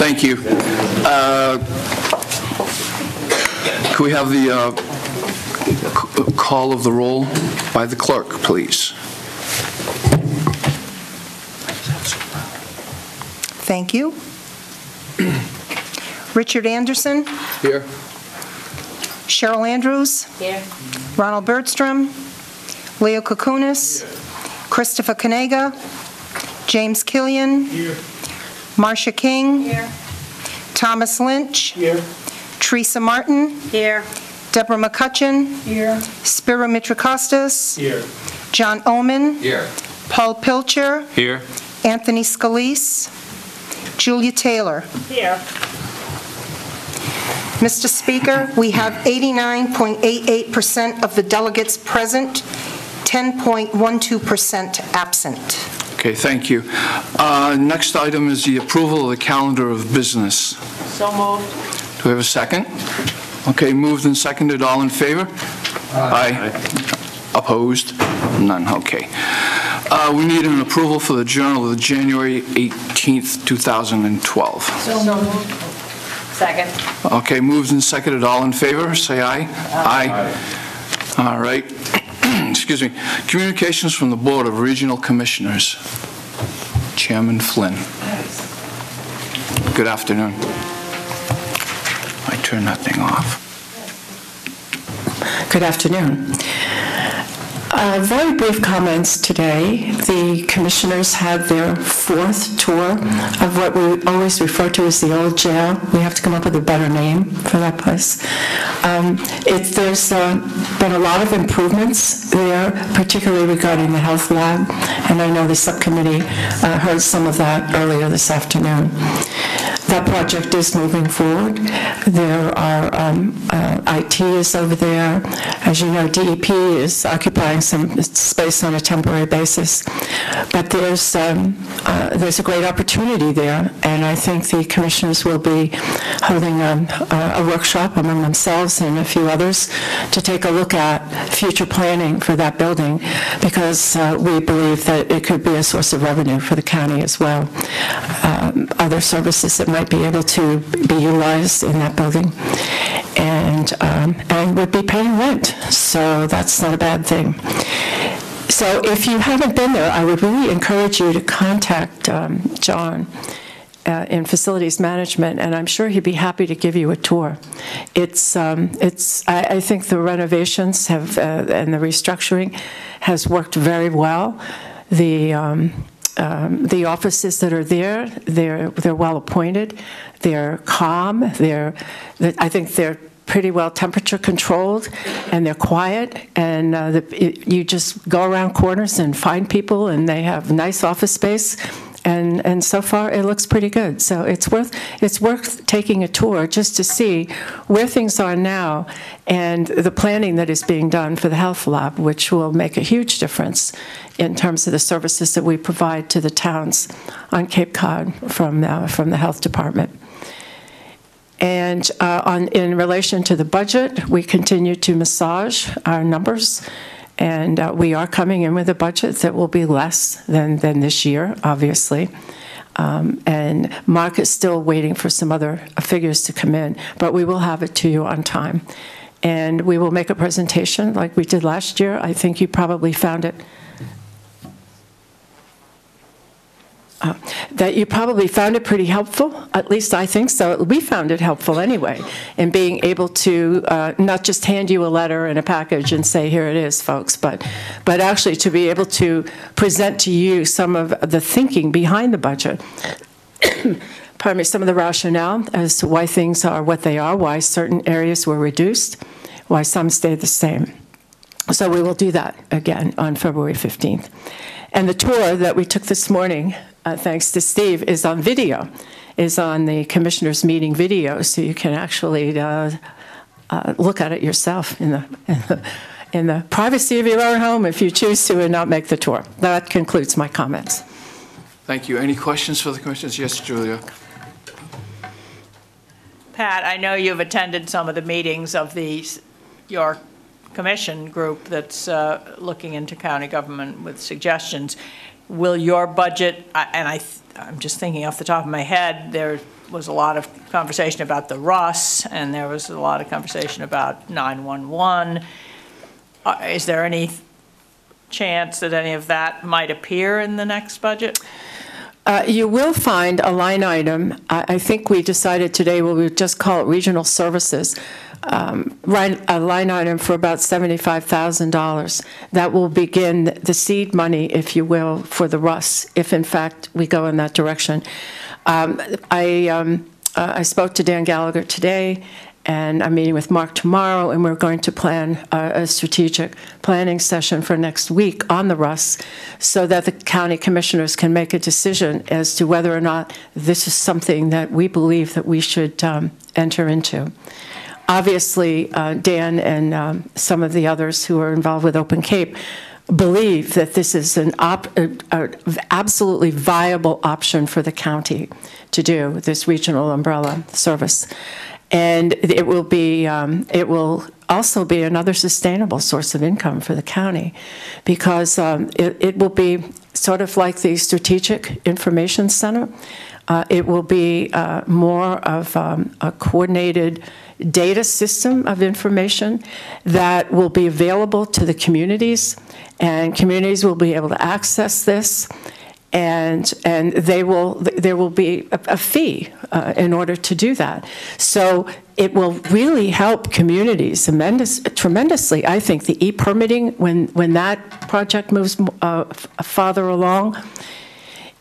Thank you. Can we have the call of the roll by the clerk, please? Thank you. Richard Anderson. Here. Cheryl Andrews. Here. Ronald Bergstrom. Leo Kukunis. Christopher Kanega. James Killian. Here. Marcia King. Here. Thomas Lynch. Here. Teresa Martin. Here. Deborah McCutcheon. Here. Spiro Mitrakostas. Here. John Oman. Here. Paul Pilcher. Here. Anthony Scalise. Julia Taylor. Here. Mr. Speaker, we have 89.88% of the delegates present, 10.12% absent. Okay, thank you. Next item is the approval of the calendar of business. So moved. Do we have a second? Okay, moved and seconded. All in favor? Aye. Opposed? None. Okay. We need an approval for the Journal of January 18th, 2012. So moved. Second. Okay, moved and seconded. All in favor? Say aye. Aye. All right. Excuse me. Communications from the Board of Regional Commissioners. Chairman Flynn. Good afternoon. I turn that thing off. Good afternoon. Very brief comments today. The commissioners had their fourth tour of what we always refer to as the old jail. We have to come up with a better name for that place. There's been a lot of improvements there, particularly regarding the health lab, and I know the subcommittee heard some of that earlier this afternoon. That project is moving forward. There are, IT is over there. As you know, DEP is occupying some space on a temporary basis. But there's a great opportunity there, and I think the commissioners will be holding a workshop among themselves and a few others to take a look at future planning for that building, because we believe that it could be a source of revenue for the county as well. Other services that might be able to be utilized in that building, and would be paying rent, so that's not a bad thing. So if you haven't been there, I would really encourage you to contact John in facilities management, and I'm sure he'd be happy to give you a tour. I think the renovations have and the restructuring has worked very well. The offices that are there, they're well appointed, they're calm, I think they're pretty well temperature controlled, and they're quiet, and you just go around corners and find people, and they have nice office space, and so far it looks pretty good. So it's worth taking a tour just to see where things are now and the planning that is being done for the health lab, which will make a huge difference in terms of the services that we provide to the towns on Cape Cod from the health department. And in relation to the budget, we continue to massage our numbers, and we are coming in with a budget that will be less than this year, obviously. And Mark is still waiting for some other figures to come in, but we will have it to you on time. And we will make a presentation like we did last year. I think you probably found it. That you probably found it pretty helpful. At least I think so. We found it helpful anyway, in being able to not just hand you a letter and a package and say, here it is, folks, but actually to be able to present to you some of the thinking behind the budget. Pardon me, some of the rationale as to why things are what they are, why certain areas were reduced, why some stayed the same. So we will do that again on February 15th. And the tour that we took this morning, thanks to Steve, is on video, is on the commissioners' meeting video, so you can actually look at it yourself in the privacy of your own home if you choose to, and not make the tour. That concludes my comments. Thank you. Any questions for the commissioners? Yes, Julia. Pat, I know you've attended some of the meetings of your commission group that's looking into county government with suggestions. will your budget, I'm just thinking off the top of my head, there was a lot of conversation about the RUS, and there was a lot of conversation about 911. Is there any chance that any of that might appear in the next budget? You will find a line item. I think we decided today we would just call it regional services. A line item for about $75,000 that will begin the seed money, if you will, for the RUS, if in fact we go in that direction. I spoke to Dan Gallagher today, and I'm meeting with Mark tomorrow, and we're going to plan a strategic planning session for next week on the RUS so that the county commissioners can make a decision as to whether or not this is something that we believe that we should enter into. Obviously, Dan and some of the others who are involved with Open Cape believe that this is an absolutely viable option for the county to do, this regional umbrella service. And it will also be another sustainable source of income for the county, because it will be sort of like the Strategic Information Center. It will be more of a coordinated data system of information that will be available to the communities, and communities will be able to access this, and there will be a fee in order to do that. So it will really help communities tremendously. I think the e-permitting, when that project moves farther along,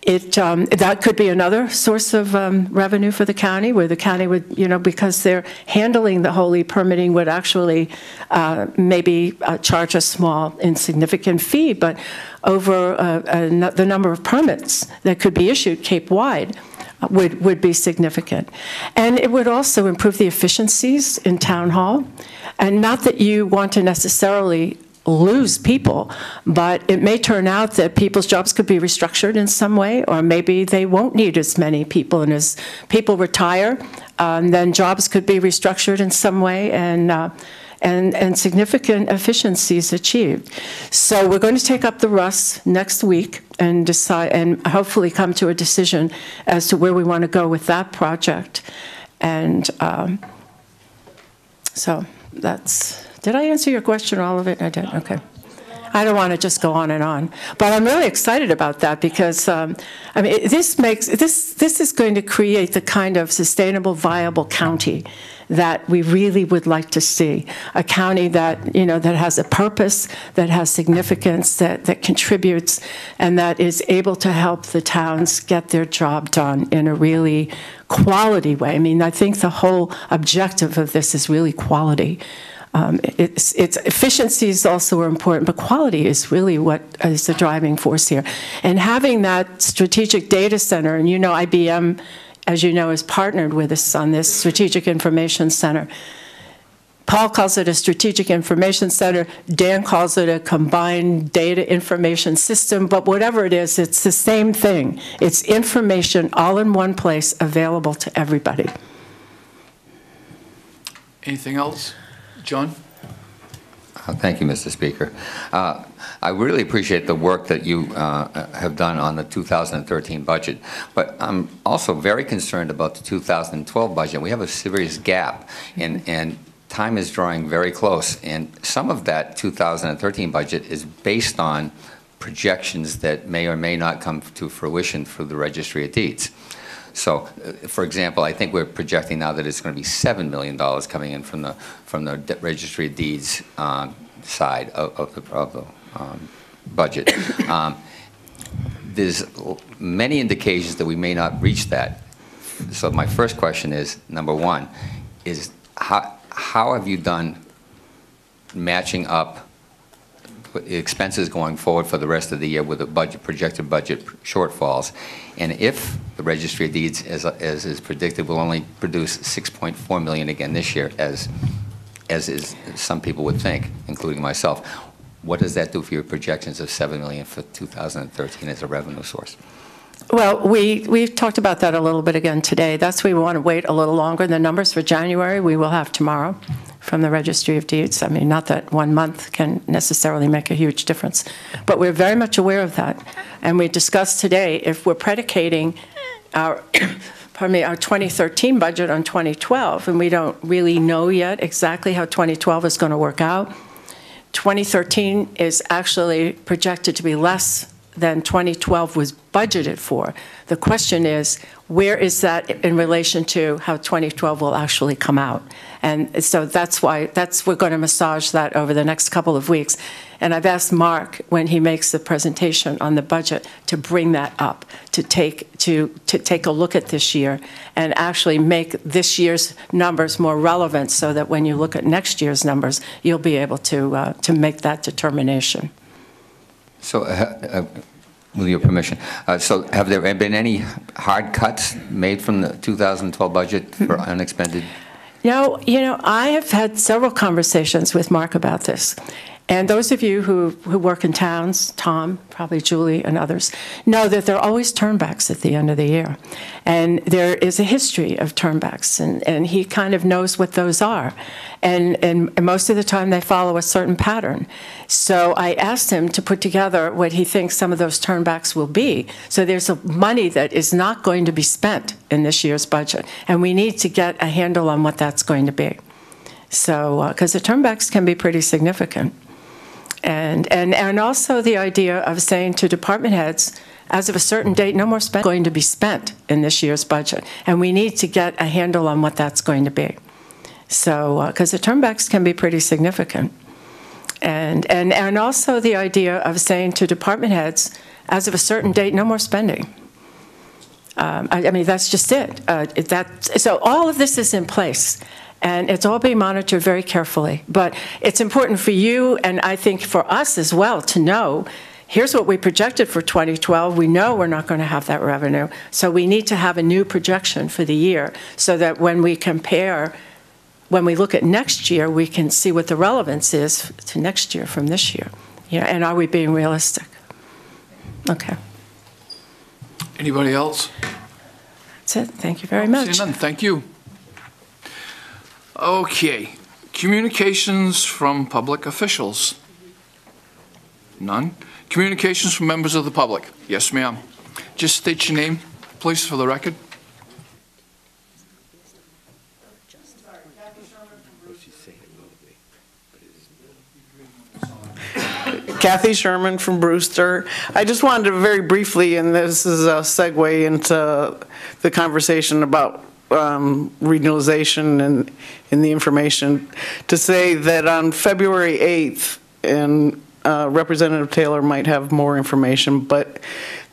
that could be another source of revenue for the county, where the county would, because they're handling the whole e-permitting, would actually maybe charge a small, insignificant fee, but over the number of permits that could be issued Cape-wide would be significant. And it would also improve the efficiencies in town hall. And not that you want to necessarily lose people, but it may turn out that people's jobs could be restructured in some way, or maybe they won't need as many people, and as people retire, then jobs could be restructured in some way, and significant efficiencies achieved. So we're going to take up the RUS next week and decide, and hopefully come to a decision as to where we want to go with that project. And so that's. Did I answer your question, all of it? I did, okay. I don't want to just go on and on, but I'm really excited about that, because this is going to create the kind of sustainable, viable county that we really would like to see. A county that that has a purpose, that has significance, that contributes, and that is able to help the towns get their job done in a really quality way. I think the whole objective of this is really quality. Its efficiencies also are important, but quality is really what is the driving force here. And having that strategic data center, and IBM, as you know, is partnered with us on this Strategic Information Center. Paul calls it a Strategic Information Center. Dan calls it a combined data information system, but whatever it is, it's the same thing. It's information all in one place, available to everybody. Anything else? John? Thank you, Mr. Speaker. I really appreciate the work that you have done on the 2013 budget, but I'm also very concerned about the 2012 budget. We have a serious gap, and time is drawing very close, and some of that 2013 budget is based on projections that may or may not come to fruition for the Registry of Deeds. So, for example, I think we're projecting now that it's going to be $7 million coming in from the Registry of Deeds side of the budget. There's many indications that we may not reach that. So my first question is, number one, is how have you done matching up expenses going forward for the rest of the year with the projected budget shortfalls? And if the Registry of Deeds, as is predicted, will only produce $6.4 million again this year, as is some people would think, including myself, what does that do for your projections of $7 million for 2013 as a revenue source? Well, we've talked about that a little bit again today. That's why we want to wait a little longer. The numbers for January we will have tomorrow from the Registry of Deeds. I mean, not that 1 month can necessarily make a huge difference, but we're very much aware of that. And we discussed today, if we're predicating our, pardon me, our 2013 budget on 2012, and we don't really know yet exactly how 2012 is going to work out. 2013 is actually projected to be less than 2012 was budgeted for. The question is, where is that in relation to how 2012 will actually come out? And so that's why we're going to massage that over the next couple of weeks. And I've asked Mark, when he makes the presentation on the budget, to bring that up, to take a look at this year and actually make this year's numbers more relevant, so that when you look at next year's numbers, you'll be able to make that determination. So, with your permission, so have there been any hard cuts made from the 2012 budget for unexpended? No, I have had several conversations with Mark about this. And those of you who work in towns, Tom, probably Julie and others, know that there are always turnbacks at the end of the year. And there is a history of turnbacks, and he kind of knows what those are. And most of the time they follow a certain pattern. So I asked him to put together what he thinks some of those turnbacks will be. So there's money that is not going to be spent in this year's budget, and we need to get a handle on what that's going to be. So, because the turnbacks can be pretty significant. And also the idea of saying to department heads, as of a certain date, no more spending going to be spent in this year's budget, and we need to get a handle on what that's going to be. So, because the turnbacks can be pretty significant. And also the idea of saying to department heads, as of a certain date, no more spending. I mean, that's just it. So all of this is in place. And it's all being monitored very carefully. But it's important for you, and I think for us as well, to know, here's what we projected for 2012. We know we're not going to have that revenue. So we need to have a new projection for the year, so that when we compare, when we look at next year, we can see what the relevance is to next year from this year. And are we being realistic? Okay. Anybody else? That's it. Thank you very much. Seeing none, thank you. Okay, communications from public officials. None. Communications from members of the public. Yes, ma'am. Just state your name, please, for the record. Kathy Sherman from Brewster. I just wanted to very briefly, and this is a segue into the conversation about regionalization and in the information, to say that on February 8th, and Representative Taylor might have more information, but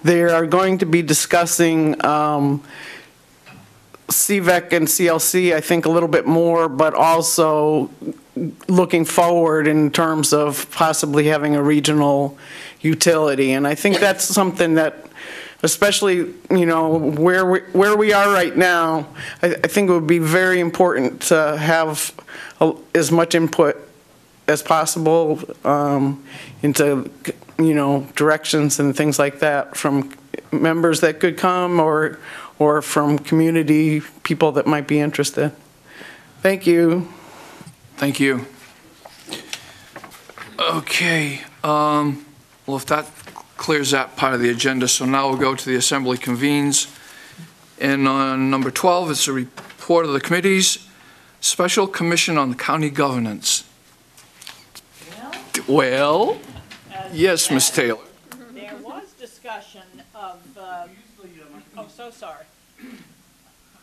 they are going to be discussing CVEC and CLC, I think, a little bit more, but also looking forward in terms of possibly having a regional utility. And I think that's something that, especially, where we are right now, I think it would be very important to have as much input as possible into, directions and things like that from members that could come, or from community people that might be interested. Thank you. Thank you. Okay, well, if that clears that part of the agenda, so now we'll go to the Assembly convenes. And on number 12, it's a report of the committees. Special Commission on the County Governance. Well, yes, Ms. Taylor. There was discussion of, oh, so sorry.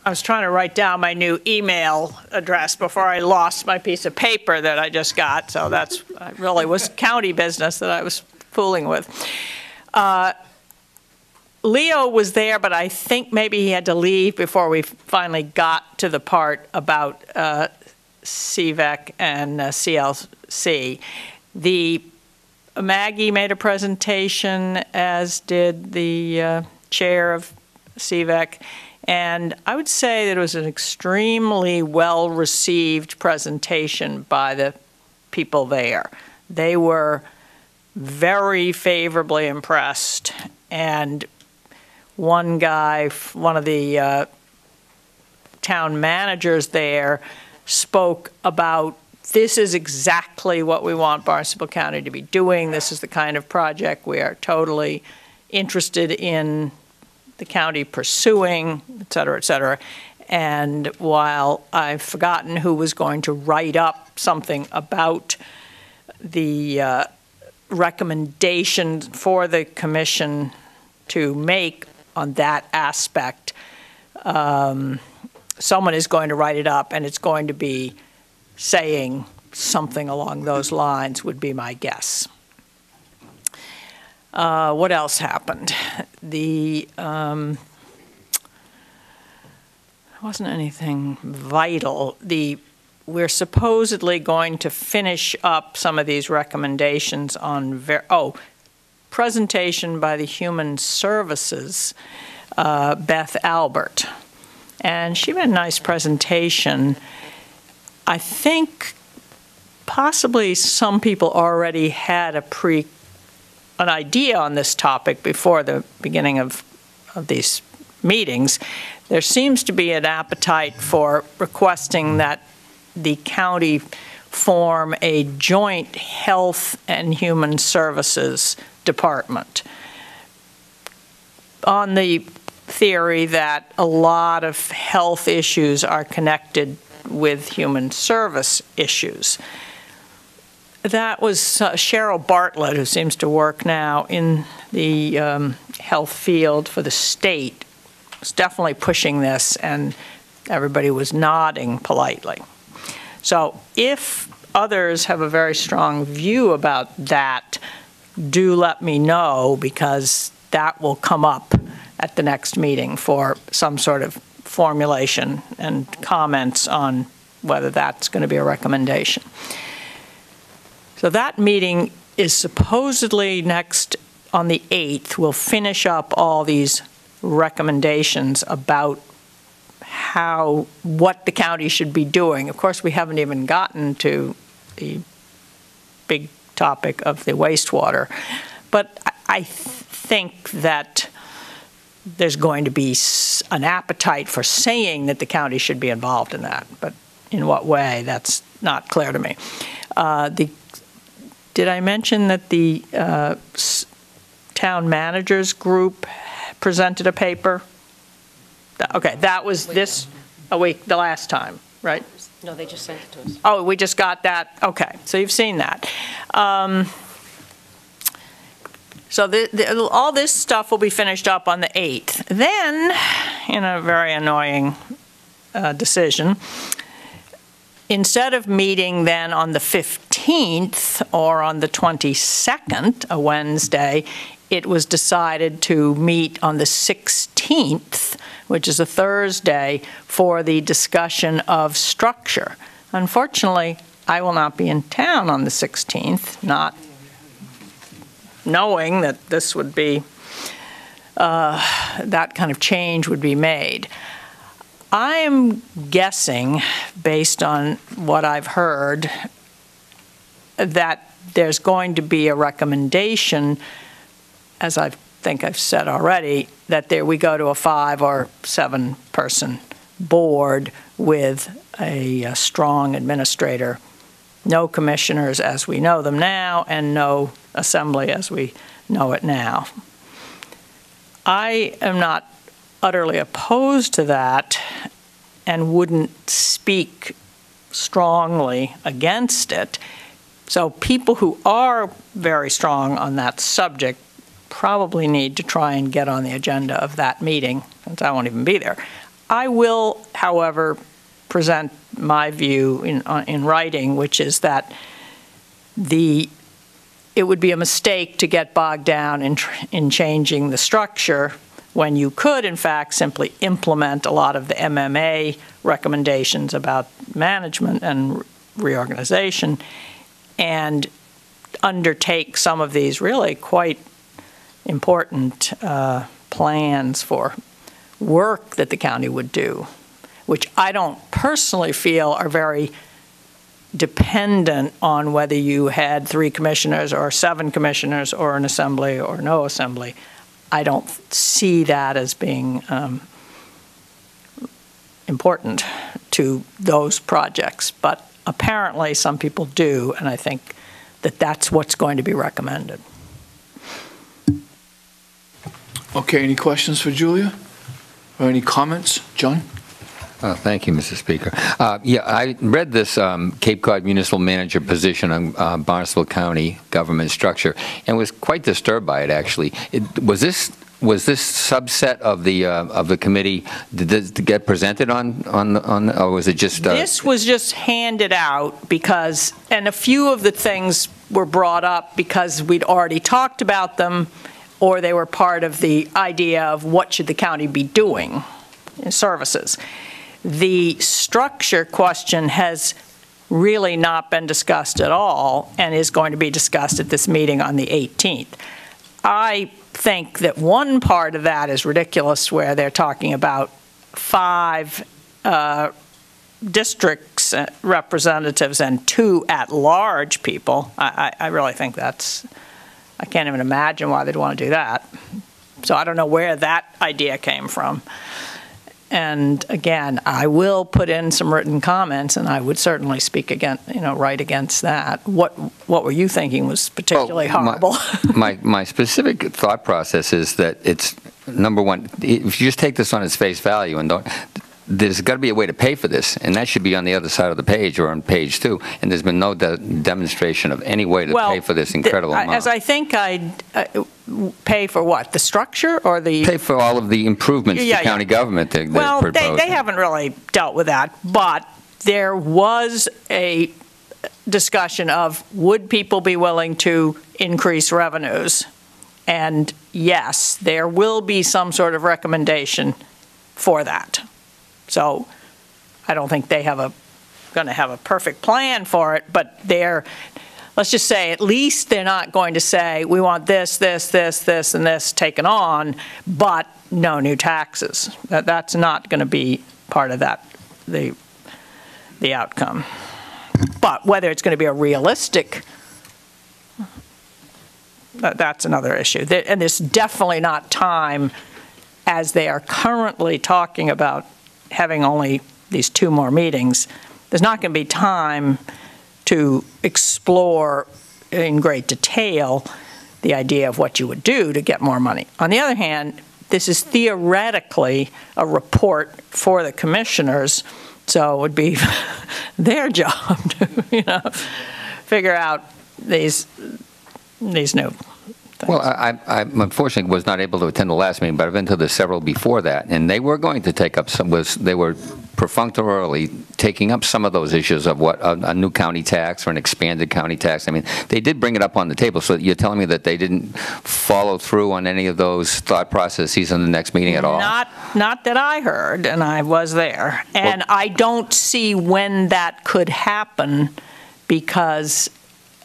I was trying to write down my new email address before I lost my piece of paper that I just got, so that's, it really was county business that I was fooling with. Leo was there, but I think maybe he had to leave before we finally got to the part about CVEC and CLC. Maggie made a presentation, as did the chair of CVEC, and I would say that it was an extremely well-received presentation by the people there. They were very favorably impressed, and one guy, one of the town managers there, spoke about this is exactly what we want Barnstable County to be doing. This is the kind of project we are totally interested in the county pursuing, et cetera, et cetera. And while I've forgotten who was going to write up something about the recommendation for the commission to make on that aspect, someone is going to write it up, and it's going to be saying something along those lines, would be my guess. What else happened? Wasn't anything vital. We're supposedly going to finish up some of these recommendations on, presentation by the Human Services, Beth Albert. And she made a nice presentation. I think possibly some people already had an idea on this topic before the beginning of these meetings. There seems to be an appetite for requesting that the county form a joint health and human services department, on the theory that a lot of health issues are connected with human service issues. That was Cheryl Bartlett, who seems to work now in the health field for the state, was definitely pushing this, and everybody was nodding politely. So if others have a very strong view about that, do let me know, because that will come up at the next meeting for some sort of formulation and comments on whether that's going to be a recommendation. So that meeting is supposedly next on the 8th. We'll finish up all these recommendations about what the county should be doing. Of course, we haven't even gotten to the big topic of the wastewater, but I think that there's going to be an appetite for saying that the county should be involved in that, but in what way, that's not clear to me. Did I mention that the town managers group presented a paper? Okay, that was the last time, right? No, they just sent it to us. Oh, we just got that? Okay, so you've seen that. So all this stuff will be finished up on the 8th. Then, in a very annoying decision, instead of meeting then on the 15th or on the 22nd, a Wednesday, it was decided to meet on the 16th, which is a Thursday, for the discussion of structure. Unfortunately, I will not be in town on the 16th, not knowing that this would be, that kind of change would be made. I'm guessing, based on what I've heard, that there's going to be a recommendation, as I think I've said already, that we go to a 5 or 7 person board with a strong administrator, no commissioners as we know them now, and no assembly as we know it now. I am not utterly opposed to that and wouldn't speak strongly against it. So people who are very strong on that subject probably need to try and get on the agenda of that meeting, since I won't even be there. I will, however, present my view in writing, which is that it would be a mistake to get bogged down in changing the structure when you could, in fact, simply implement a lot of the MMA recommendations about management and reorganization and undertake some of these really quite important plans for work that the county would do, which I don't personally feel are very dependent on whether you had 3 commissioners or 7 commissioners or an assembly or no assembly. I don't see that as being important to those projects, but apparently some people do, and I think that that's what's going to be recommended. Okay, any questions for Julia? Or any comments? John? Thank you, Mr. Speaker. Yeah, I read this Cape Cod Municipal Manager position on Barnstable County government structure and was quite disturbed by it, actually. Was this subset of the committee, did this get presented on, or was it just? This was just handed out because, and a few of the things were brought up because we'd already talked about them, or they were part of the idea of what should the county be doing in services. The structure question has really not been discussed at all and is going to be discussed at this meeting on the 18th. I think that one part of that is ridiculous, where they're talking about 5 districts representatives and 2 at-large people. I really think that's, I can't even imagine why they'd want to do that. So I don't know where that idea came from. And again, I will put in some written comments, and I would certainly speak against, right against that. What were you thinking was particularly horrible? My specific thought process is that it's, number one, if you just take this on its face value and don't, there's got to be a way to pay for this, and that should be on the other side of the page or on page 2, and there's been no demonstration of any way to pay for this incredible amount. As I think I'd pay for what? The structure or the... Pay for all of the improvements to county government that well, proposed. they haven't really dealt with that, but there was a discussion of would people be willing to increase revenues? And yes, there will be some sort of recommendation for that. So I don't think they have going to have a perfect plan for it, but let's just say at least they're not going to say we want this, this, this, this, and this taken on, but no new taxes. That's not going to be part of that, the outcome. But whether it's going to be a realistic, that's another issue. And there's definitely not time, as they are currently talking about having only these 2 more meetings, there's not going to be time to explore in great detail the idea of what you would do to get more money. On the other hand, this is theoretically a report for the commissioners, so it would be their job to, figure out these new things. Well, I unfortunately was not able to attend the last meeting, but I've been to the several before that, and they were going to take up they were perfunctorily taking up some of those issues of what a new county tax or an expanded county tax. I mean, they did bring it up on the table, so you're telling me that they didn't follow through on any of those thought processes in the next meeting at all? Not that I heard, and I was there. And I don't see when that could happen, because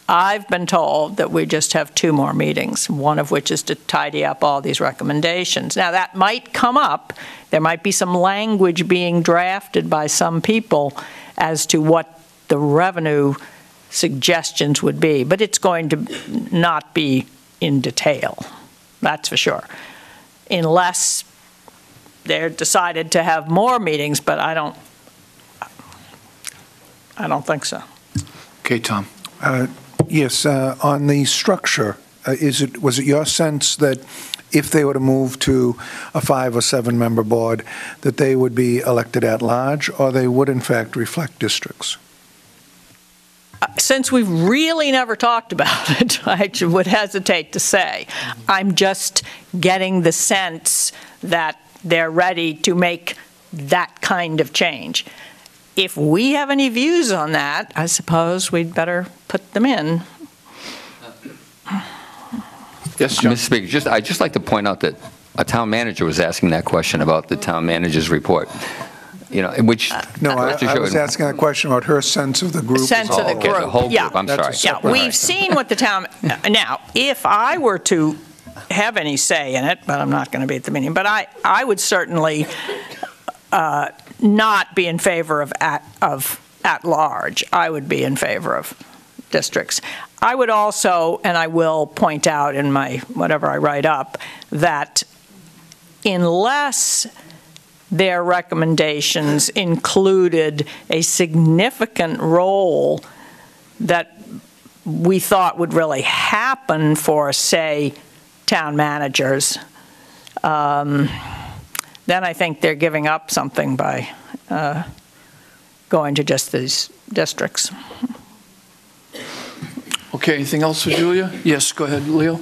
I've been told that we just have 2 more meetings, one of which is to tidy up all these recommendations. Now, that might come up. There might be some language being drafted by some people as to what the revenue suggestions would be, but it's going to not be in detail, that's for sure, unless they're decided to have more meetings, but I don't think so. Okay, Tom. Yes, on the structure, was it your sense that if they were to move to a 5 or 7 member board, that they would be elected at large, or they would in fact reflect districts? Since we've really never talked about it, I would hesitate to say. I'm just getting the sense that they're ready to make that kind of change. If we have any views on that, I suppose we'd better put them in. Yes, John. Mr. Speaker, I'd just like to point out that a town manager was asking that question about the town manager's report. Which... No, I was asking a question about her sense of the group. Sense of the group. The whole group, I'm sorry. Yeah, we've seen what the town... Now, if I were to have any say in it, but I'm not going to be at the meeting, but I would certainly not be in favor of at large. I would be in favor of districts. I would also, and I will point out in my whatever I write up, that unless their recommendations included a significant role that we thought would really happen for, say, town managers, then I think they're giving up something by going to just these districts. Okay, anything else for Julia? Yes, go ahead, Leo.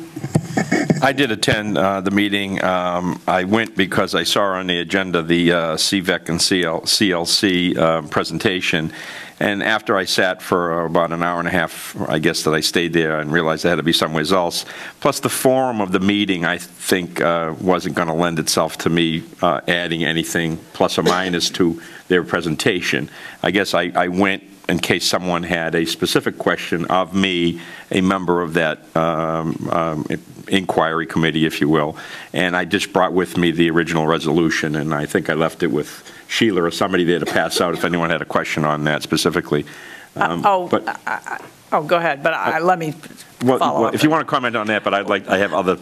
I did attend the meeting. I went because I saw on the agenda the CVEC and CLC presentation. And after I sat for about an hour and a half, I guess that I stayed there and realized I had to be somewhere else. Plus the forum of the meeting, I think, wasn't going to lend itself to me adding anything plus or minus to their presentation. I guess I went in case someone had a specific question of me, a member of that inquiry committee, if you will. And I just brought with me the original resolution, and I think I left it with Sheila or somebody there to pass out if anyone had a question on that specifically. Go ahead, but let me follow up. If you want to comment on that, but I have other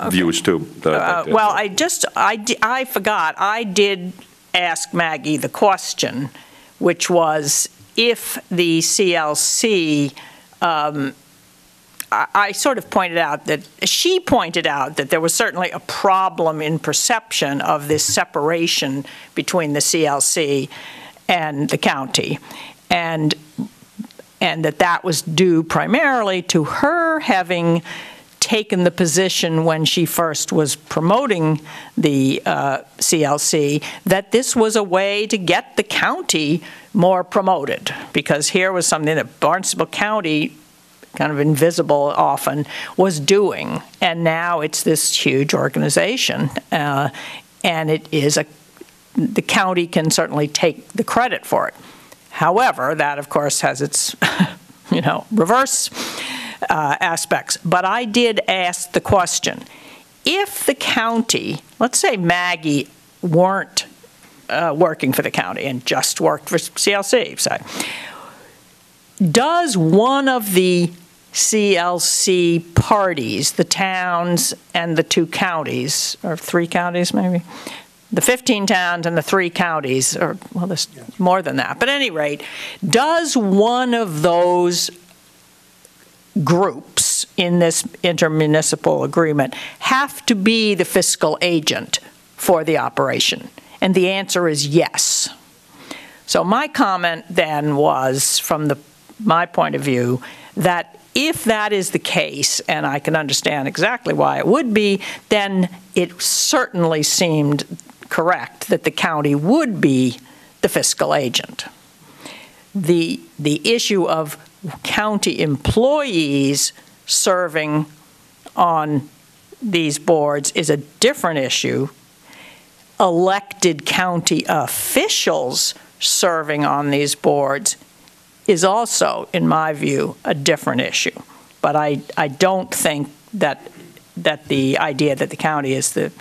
views too. Well, I forgot. I did ask Maggie the question, which was if the CLC, I sort of pointed out that, she pointed out that there was certainly a problem in perception of this separation between the CLC and the county, and that was due primarily to her having taken the position when she first was promoting the CLC that this was a way to get the county more promoted, because here was something that Barnstable County, kind of invisible often, was doing, and now it's this huge organization, and it is the county can certainly take the credit for it. However, that of course has its reverse aspects. But I did ask the question, if the county, let's say Maggie weren't working for the county and just worked for CLC, say, does one of the CLC parties, the towns and the 2 counties, or 3 counties maybe, the 15 towns and the 3 counties, or, well, there's more than that, but at any rate, does one of those groups in this intermunicipal agreement have to be the fiscal agent for the operation? And the answer is yes. So my comment then was, from my point of view, that if that is the case, and I can understand exactly why it would be, then it certainly seemed correct that the county would be the fiscal agent. The issue of county employees serving on these boards is a different issue. Elected county officials serving on these boards is also, in my view, a different issue. But I don't think that the idea that the county is the,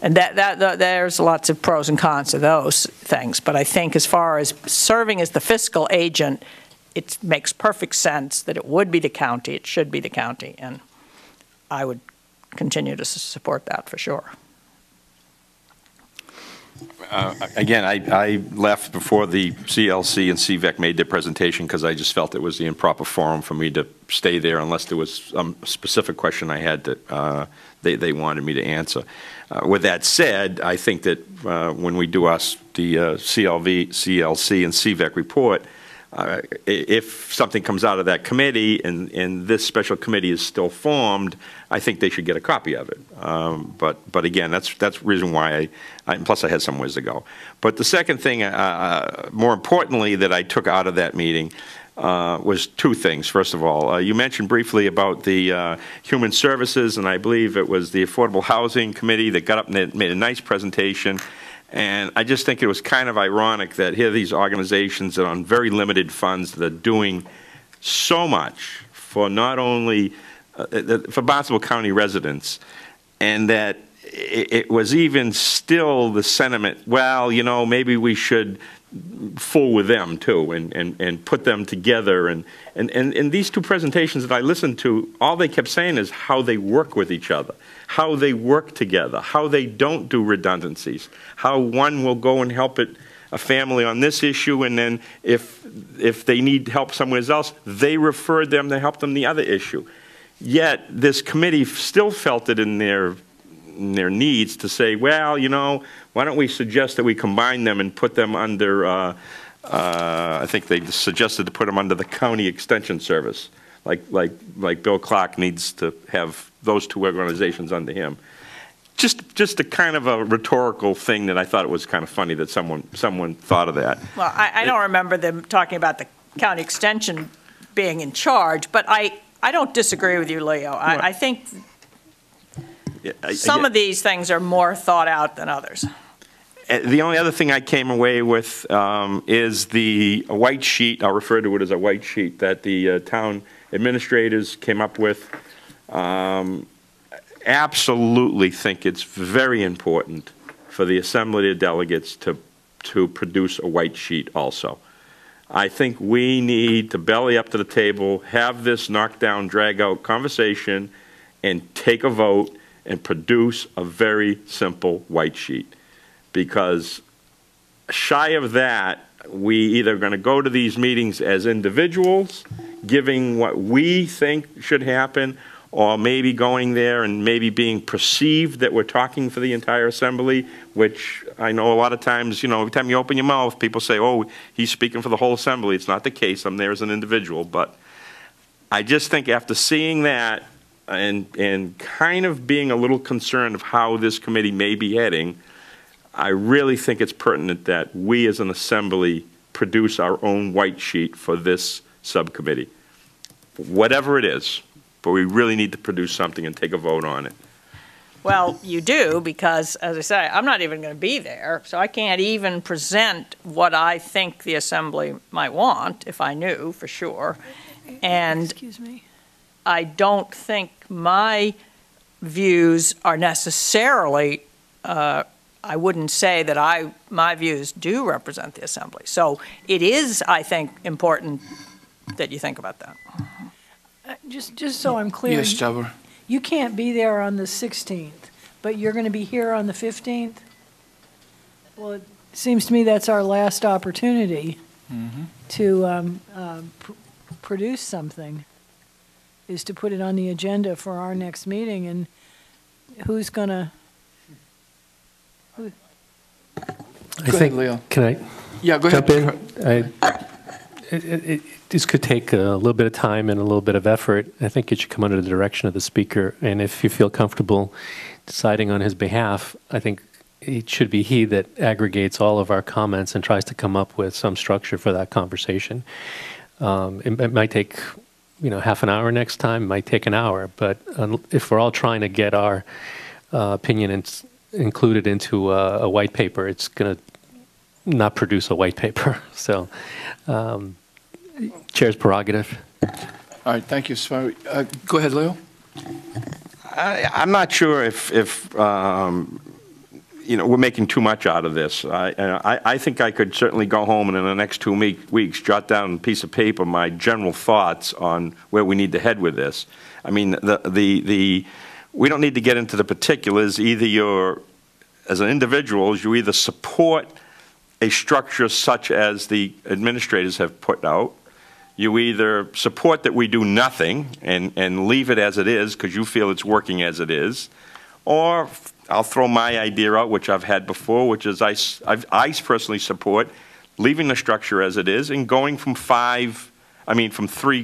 and that there's lots of pros and cons to those things. But I think as far as serving as the fiscal agent, it makes perfect sense that it would be the county, it should be the county, and I would continue to support that for sure. Again, I left before the CLC and CVEC made their presentation because I just felt it was the improper forum for me to stay there unless there was some specific question I had that they wanted me to answer. With that said, I think that when we do the CLC and CVEC report, if something comes out of that committee and this special committee is still formed, I think they should get a copy of it. But again, that's the reason why plus I had some ways to go. But the second thing, more importantly, that I took out of that meeting was 2 things. First of all, you mentioned briefly about the Human Services, and I believe it was the Affordable Housing Committee that got up and made a nice presentation. And I just think it was kind of ironic that here are these organizations that are on very limited funds that are doing so much for not only for Barnstable County residents, and that it was even still the sentiment, well, you know, maybe we should fool with them too and put them together. And these two presentations that I listened to, all they kept saying is how they work with each other, how they work together, how they don't do redundancies, how one will go and help a family on this issue, and then if they need help somewhere else, they referred them to help them the other issue. Yet this committee still felt it in their needs to say, well, you know, why don't we suggest that we combine them and put them under, I think they suggested to put them under the county extension service, like Bill Clark needs to have those two organizations under him. Just a kind of a rhetorical thing that I thought it was kind of funny that someone thought of that. Well, I don't remember them talking about the county extension being in charge, but I don't disagree with you, Leo. I think some of these things are more thought out than others. The only other thing I came away with is the white sheet, I'll refer to it as a white sheet, that the town administrators came up with. Absolutely think it's very important for the Assembly of Delegates to produce a white sheet also. I think we need to belly up to the table, have this knockdown, drag-out conversation, and take a vote and produce a very simple white sheet. Because shy of that, we either going to go to these meetings as individuals, giving what we think should happen, or maybe going there and maybe being perceived that we're talking for the entire assembly, which I know a lot of times, you know, every time you open your mouth, people say, oh, he's speaking for the whole assembly. It's not the case. I'm there as an individual. But I just think after seeing that and kind of being a little concerned of how this committee may be heading, I really think it's pertinent that we as an assembly produce our own white sheet for this subcommittee, whatever it is. But we really need to produce something and take a vote on it. Well, you do, because, as I say, I'm not even going to be there, so I can't even present what I think the Assembly might want, if I knew for sure. And excuse me, I don't think my views are necessarily, I wouldn't say that my views do represent the Assembly. So it is, I think, important that you think about that. just so I'm clear. Yes, Deborah. You can't be there on the 16th, but you're going to be here on the 15th? Well, it seems to me that's our last opportunity to produce something, is to put it on the agenda for our next meeting, and who's going to... Go ahead, Leo. Can I Yeah, go jump ahead. in? This could take a little bit of time and a little bit of effort. I think it should come under the direction of the speaker. And if you feel comfortable deciding on his behalf, I think it should be he that aggregates all of our comments and tries to come up with some structure for that conversation. It might take, you know, half an hour next time. It might take an hour. But if we're all trying to get our opinion included into a white paper, it's going to not produce a white paper. So. Chair's prerogative. All right, thank you. Go ahead, Leo. I'm not sure if you know, we're making too much out of this. I think I could certainly go home and in the next 2 weeks jot down on a piece of paper my general thoughts on where we need to head with this. I mean, we don't need to get into the particulars. Either you're, as an individual, you either support a structure such as the administrators have put out. You either support that we do nothing and leave it as it is because you feel it's working as it is, or I'll throw my idea out, which I've had before, which is I personally support leaving the structure as it is and going from 3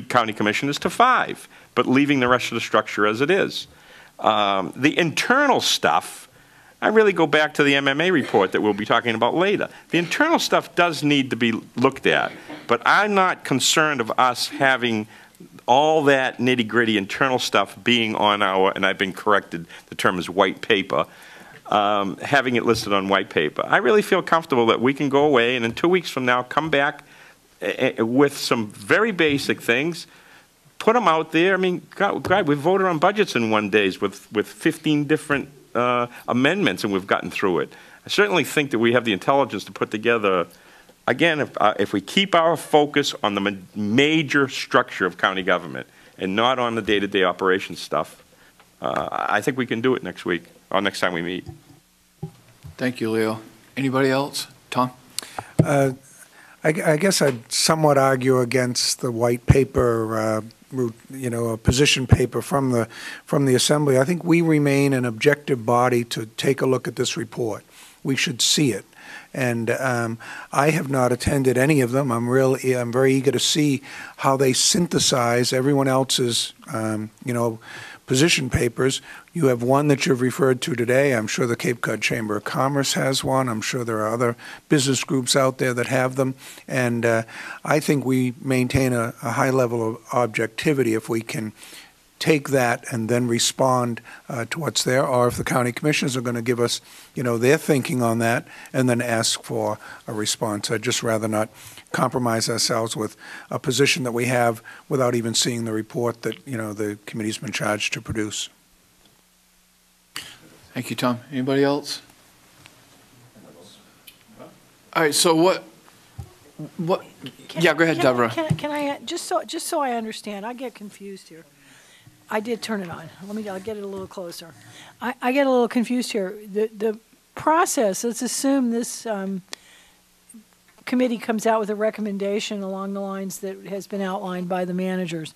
county commissioners to 5, but leaving the rest of the structure as it is. The internal stuff, I really go back to the MMA report that we'll be talking about later. The internal stuff does need to be looked at, but I'm not concerned of us having all that nitty-gritty internal stuff being on our, and I've been corrected, the term is white paper, having it listed on white paper. I really feel comfortable that we can go away and in 2 weeks from now come back with some very basic things, put them out there. I mean, God, we voted on budgets in 1 day with 15 different amendments and we've gotten through it. I certainly think that we have the intelligence to put together, again, if we keep our focus on the major structure of county government and not on the day-to-day operations stuff, I think we can do it next week, or next time we meet. Thank you, Leo. Anybody else? Tom? I guess I'd somewhat argue against the white paper route, a position paper from the Assembly. I think we remain an objective body to take a look at this report. We should see it. And I have not attended any of them. I'm very eager to see how they synthesize everyone else's, position papers. You have one that you've referred to today. I'm sure the Cape Cod Chamber of Commerce has one. I'm sure there are other business groups out there that have them. And I think we maintain a high level of objectivity if we can take that and then respond to what's there, or if the county commissioners are going to give us, their thinking on that and then ask for a response. I'd just rather not compromise ourselves with a position that we have without even seeing the report that, the committee's been charged to produce. Thank you, Tom. Anybody else? All right, so what, yeah, go ahead, Deborah. Can I, just so I understand, I get confused here. I did turn it on. I'll get it a little closer. I get a little confused here. The process, let's assume this committee comes out with a recommendation along the lines that has been outlined by the managers.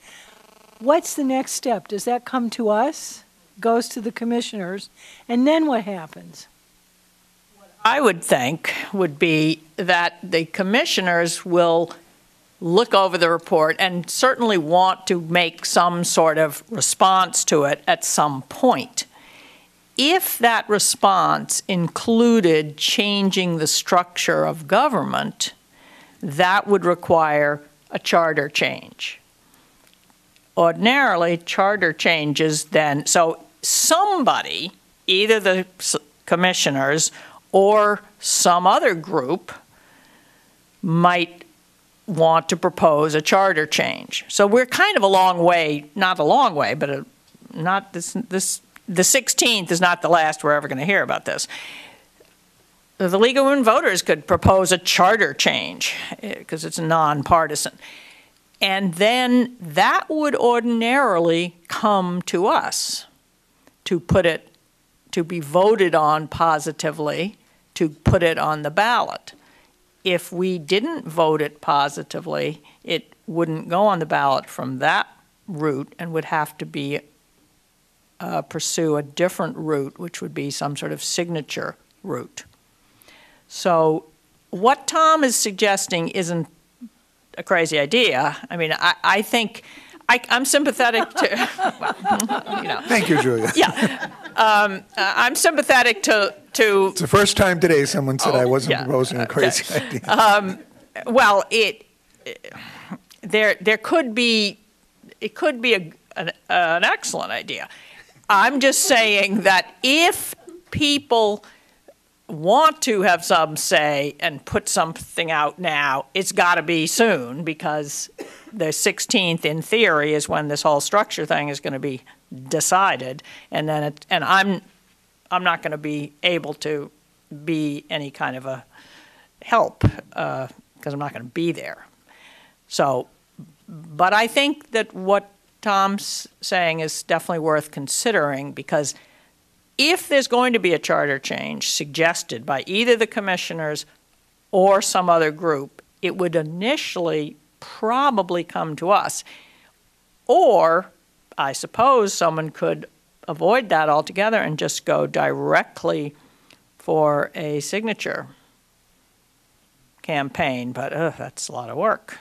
What's the next step? Does that come to us, goes to the commissioners, and then what happens? What I would think would be that the commissioners will look over the report and certainly want to make some sort of response to it at some point. If that response included changing the structure of government, that would require a charter change. Ordinarily, charter changes then, so somebody, either the commissioners or some other group, might want to propose a charter change. So we're kind of a long way, not a long way, but not the 16th is not the last we're ever going to hear about this. The League of Women Voters could propose a charter change because it's nonpartisan. And then that would ordinarily come to us to be voted on positively, to put it on the ballot. If we didn't vote it positively, it wouldn't go on the ballot from that route and would have to be pursue a different route, which would be some sort of signature route. So what Tom is suggesting isn't a crazy idea. I mean, I think I'm sympathetic to, well, Thank you, Julia. Yeah. I'm sympathetic to. It's the first time today someone said I wasn't proposing a crazy idea. Well, there could be, it could be an excellent idea. I'm just saying that if people want to have some say and put something out now, it's got to be soon, because the 16th, in theory, is when this whole structure thing is going to be decided, and then I'm not going to be able to be any kind of a help because I'm not going to be there. So, but I think that what Tom's saying is definitely worth considering, because if there's going to be a charter change suggested by either the commissioners or some other group, it would initially probably come to us. Or, I suppose, someone could avoid that altogether and just go directly for a signature campaign, but that's a lot of work.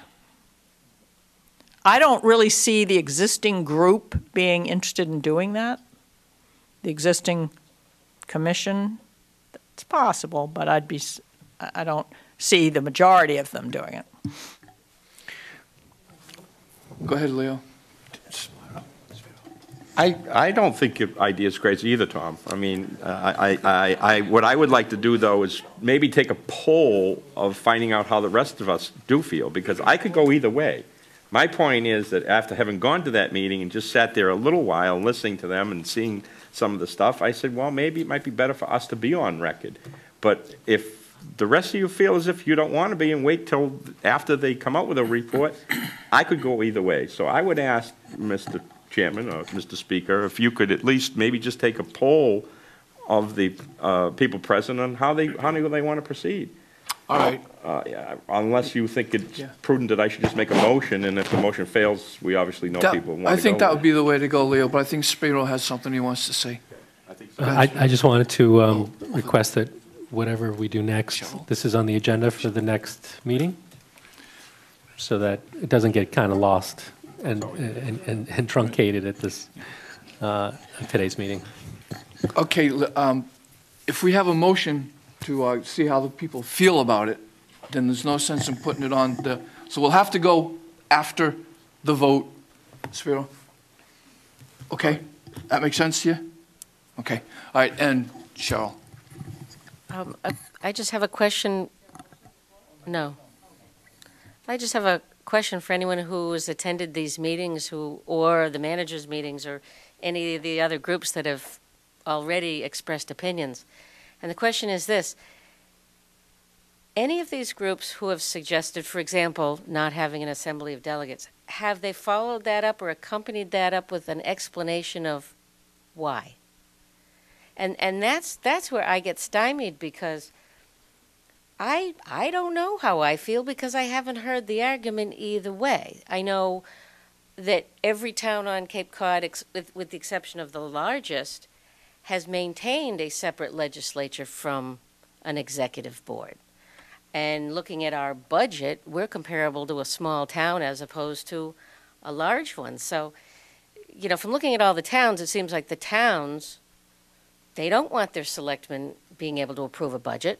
I don't really see the existing group being interested in doing that. The existing commission, it's possible, but I don't see the majority of them doing it. Go ahead, Leo. I don't think your idea is crazy either, Tom. I mean, what I would like to do, though, is maybe take a poll of finding out how the rest of us do feel, because I could go either way. My point is that after having gone to that meeting and just sat there a little while listening to them and seeing some of the stuff, I said, well, maybe it might be better for us to be on record. But if the rest of you feel as if you don't want to be and wait till after they come out with a report, I could go either way. So I would ask Mr. Chairman or Mr. Speaker, if you could at least maybe just take a poll of the people present on how they want to proceed. All right. Yeah, unless you think it's prudent that I should just make a motion, and if the motion fails, we obviously know people want to go. I think that would be the way to go, Leo, but I think Spiro has something he wants to say. I just wanted to request that whatever we do next, this is on the agenda for the next meeting, so that it doesn't get kind of lost and truncated at this today's meeting. Okay, if we have a motion to see how the people feel about it, then there's no sense in putting it on the, so we'll have to go after the vote. Spiro? Okay, that makes sense to you? Okay, all right, and Cheryl? I just have a question. No. I just have a question for anyone who has attended these meetings or the managers' meetings or any of the other groups that have already expressed opinions. And the question is this. Any of these groups who have suggested, for example, not having an assembly of delegates, have they followed that up or accompanied that up with an explanation of why? And that's where I get stymied, because I don't know how I feel, because I haven't heard the argument either way. I know that every town on Cape Cod, with the exception of the largest, has maintained a separate legislature from an executive board. And looking at our budget, we're comparable to a small town as opposed to a large one. So, you know, from looking at all the towns, it seems like the towns, they don't want their selectmen being able to approve a budget.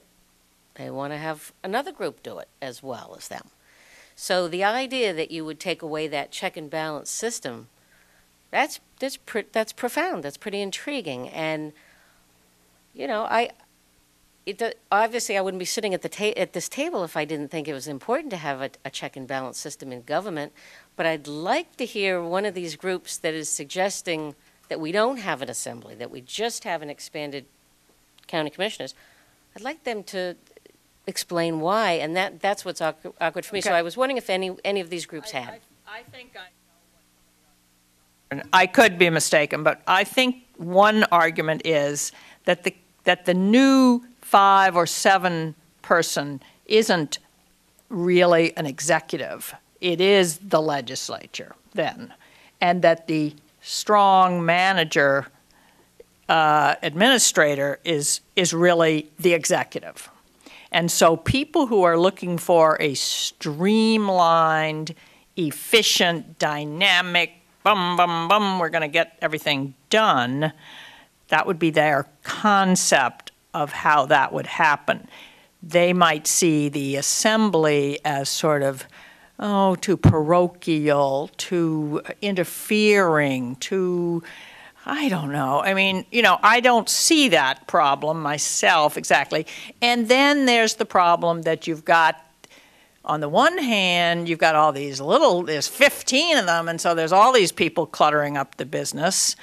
They want to have another group do it as well as them. So the idea that you would take away that check and balance system, that's profound. That's pretty intriguing. And, you know, obviously I wouldn't be sitting at this table if I didn't think it was important to have a check and balance system in government. But I'd like to hear one of these groups that is suggesting that we don't have an assembly, that we just have an expanded county commissioners. I'd like them to explain why, and that's what's awkward for me. Okay. So I was wondering if any of these groups had. I think I know what I could be mistaken, but I think one argument is that the new 5 or 7 person isn't really an executive. It is the legislature then, and that the strong manager administrator is really the executive. And so people who are looking for a streamlined, efficient, dynamic, bum, bum, bum, we're going to get everything done, that would be their concept of how that would happen. They might see the assembly as sort of, too parochial, too interfering, too, I don't know. I mean, you know, I don't see that problem myself exactly. And then there's the problem that you've got, on the one hand, you've got all these there's 15 of them, and so there's all these people cluttering up the business.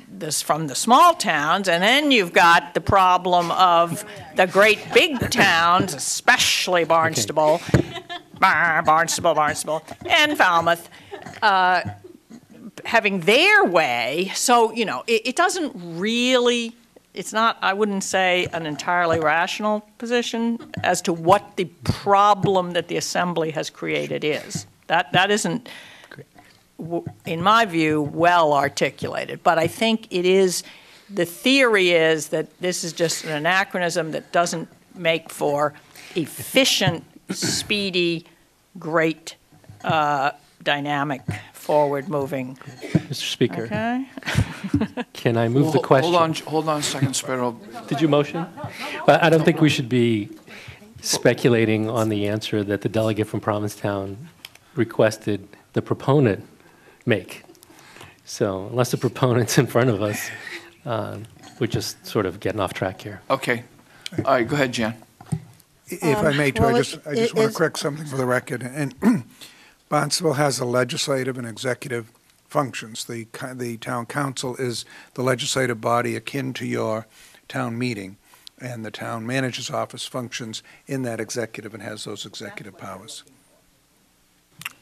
This from the small towns, and then you've got the problem of the great big towns, especially Barnstable, Barnstable, and Falmouth, having their way. So, you know, it doesn't really, it's not, I wouldn't say, an entirely rational position as to what the problem that the Assembly has created is. That isn't, in my view, well articulated. But I think it is, the theory is that this is just an anachronism that doesn't make for efficient, speedy, great, dynamic, forward-moving. Mr. Speaker. Okay. Can I move the question? Hold on a second, Spiro. Did you motion? Well, I don't think we should be speculating on the answer that the delegate from Provincetown requested the proponent make. So unless the proponent's in front of us, we're just sort of getting off track here. Okay. All right, go ahead, Jan. If I may, too, well, I just want to correct something for the record. And Barnstable has a legislative and executive functions. The town council is the legislative body akin to your town meeting, and the town manager's office functions in that executive and has those executive powers.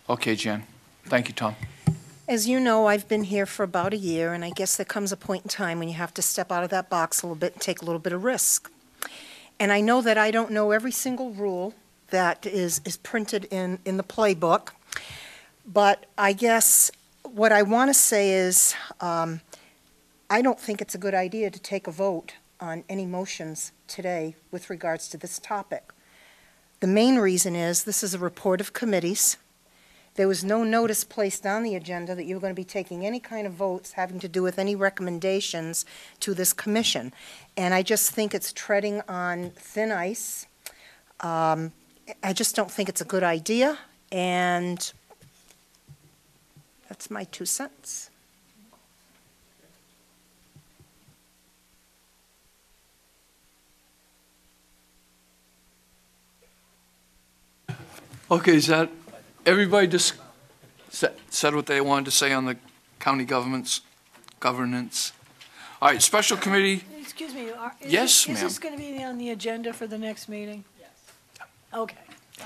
Okay, Jen. Thank you, Tom. As you know, I've been here for about a year, and I guess there comes a point in time when you have to step out of that box a little bit and take a little bit of risk. And I know that I don't know every single rule that is printed in the playbook, but I guess what I want to say is I don't think it's a good idea to take a vote on any motions today with regards to this topic. The main reason is this is a report of committees. There was no notice placed on the agenda that you were going to be taking any kind of votes having to do with any recommendations to this commission. And I just think it's treading on thin ice. I just don't think it's a good idea, and that's my 2 cents. Okay, is that, everybody just said what they wanted to say on the county governance? All right, special committee. Excuse me, Yes, is ma'am. this going to be on the agenda for the next meeting? Yes. Okay,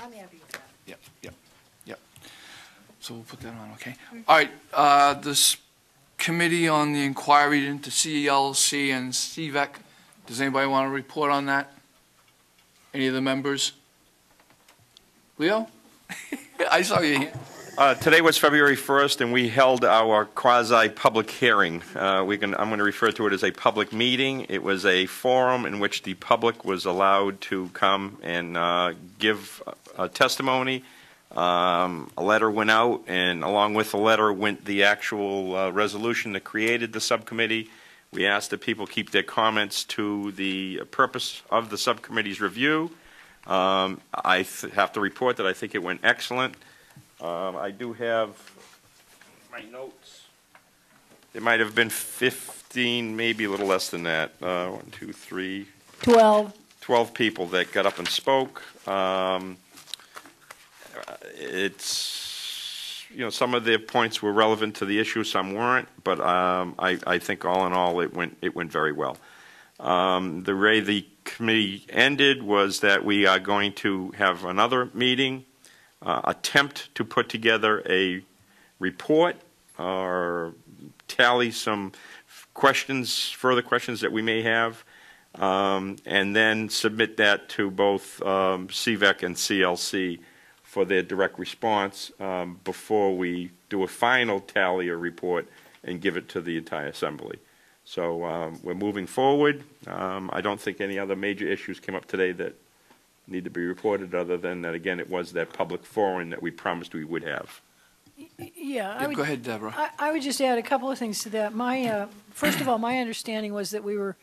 I'm happy with that. Yep. So we'll put that on, okay? All right, this committee on the inquiry into CLC and CVEC, does anybody want to report on that? Any of the members? Leo? I saw you here. Today was February 1st, and we held our quasi-public hearing. I'm going to refer to it as a public meeting. It was a forum in which the public was allowed to come and give testimony. A letter went out, and along with the letter went the actual resolution that created the subcommittee. We asked that people keep their comments to the purpose of the subcommittee's review. I have to report that I think it went excellent. I do have my notes. There might have been 15, maybe a little less than that. 1, 2, 3. 12. 12 people that got up and spoke. Some of their points were relevant to the issue, some weren't, but I think all in all it went very well. The way the committee ended was that we are going to have another meeting, attempt to put together a report or tally some further questions that we may have, and then submit that to both CVEC and CLC for their direct response before we do a final tally or report and give it to the entire assembly. So we're moving forward. I don't think any other major issues came up today that need to be reported, other than that, again, it was that public forum that we promised we would have. Yeah. Go ahead, Deborah. I would just add a couple of things to that. First of all, my understanding was that we were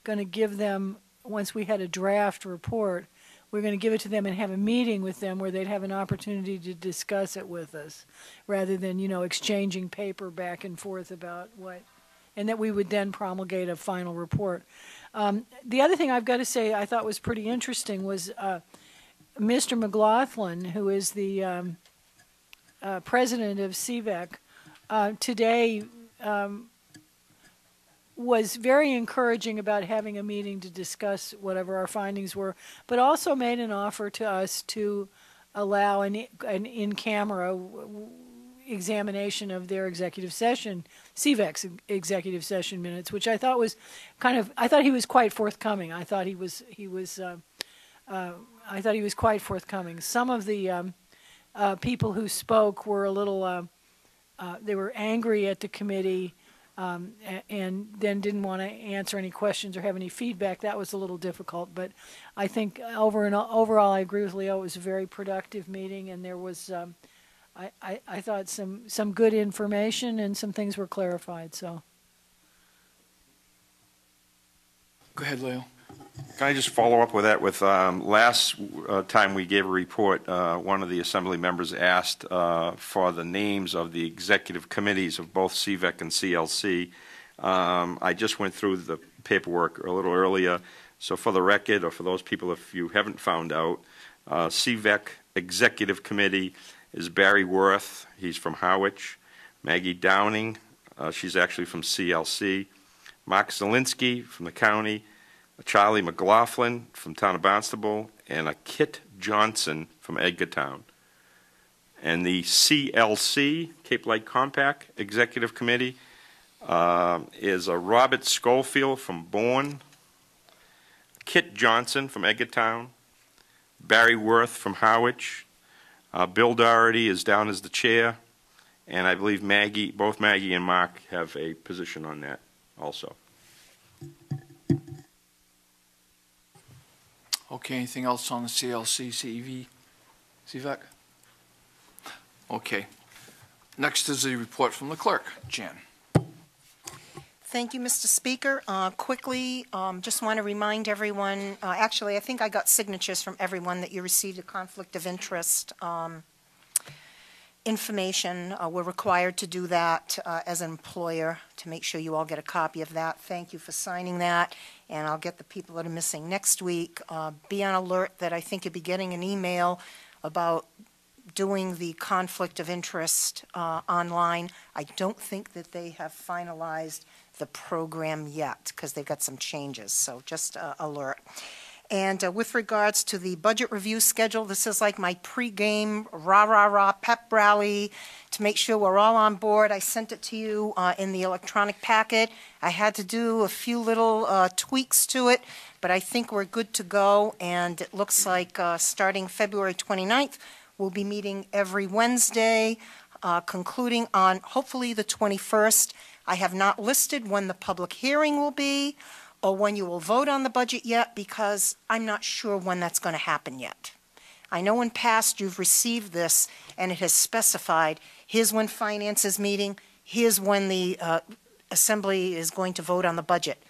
going to give them, once we had a draft report, we were going to give it to them and have a meeting with them where they'd have an opportunity to discuss it with us, rather than, exchanging paper back and forth about what, and that we would then promulgate a final report. The other thing I've got to say I thought was pretty interesting was Mr. McLaughlin, who is the president of CVEC, today was very encouraging about having a meeting to discuss whatever our findings were, but also made an offer to us to allow an in-camera examination of their executive session, CVEC's executive session minutes, which I thought was I thought he was quite forthcoming. I thought he was quite forthcoming. Some of the people who spoke were a little, they were angry at the committee, and then didn't want to answer any questions or have any feedback. That was a little difficult, but I think overall I agree with Leo. It was a very productive meeting, and there was, I thought, some good information, and some things were clarified. So, Go ahead, Leo. Can I just follow up with that? With last time we gave a report, one of the assembly members asked for the names of the executive committees of both CVEC and CLC. I just went through the paperwork a little earlier, so for the record, or for those people if you haven't found out, CVEC Executive Committee is Barry Worth. He's from Harwich. Maggie Downing, she's actually from CLC, Mark Zielinski from the county, Charlie McLaughlin from town of Barnstable, and a Kit Johnson from Edgartown. And the CLC, Cape Light Compact Executive Committee, is a Robert Schofield from Bourne, Kit Johnson from Edgartown, Barry Worth from Harwich, Bill Doherty is down as the chair, and I believe both Maggie and Mark have a position on that also. Okay, anything else on the CLC, CVEC? Okay. Next is the report from the clerk. Jan. Thank you, Mr. Speaker. Quickly, just want to remind everyone, actually, I think I got signatures from everyone that you received a conflict of interest information. We're required to do that as an employer to make sure you all get a copy of that. Thank you for signing that, and I'll get the people that are missing next week. Be on alert that I think you'll be getting an email about doing the conflict of interest online. I don't think that they have finalized the program yet because they've got some changes, so just alert. And with regards to the budget review schedule, this is like my pregame rah-rah-rah pep rally to make sure we're all on board. I sent it to you in the electronic packet. I had to do a few little tweaks to it, but I think we're good to go, and it looks like starting February 29th, we'll be meeting every Wednesday, concluding on hopefully the 21st. I have not listed when the public hearing will be or when you will vote on the budget yet, because I'm not sure when that's going to happen yet. I know in past you've received this and it has specified, here's when finance is meeting, here's when the assembly is going to vote on the budget.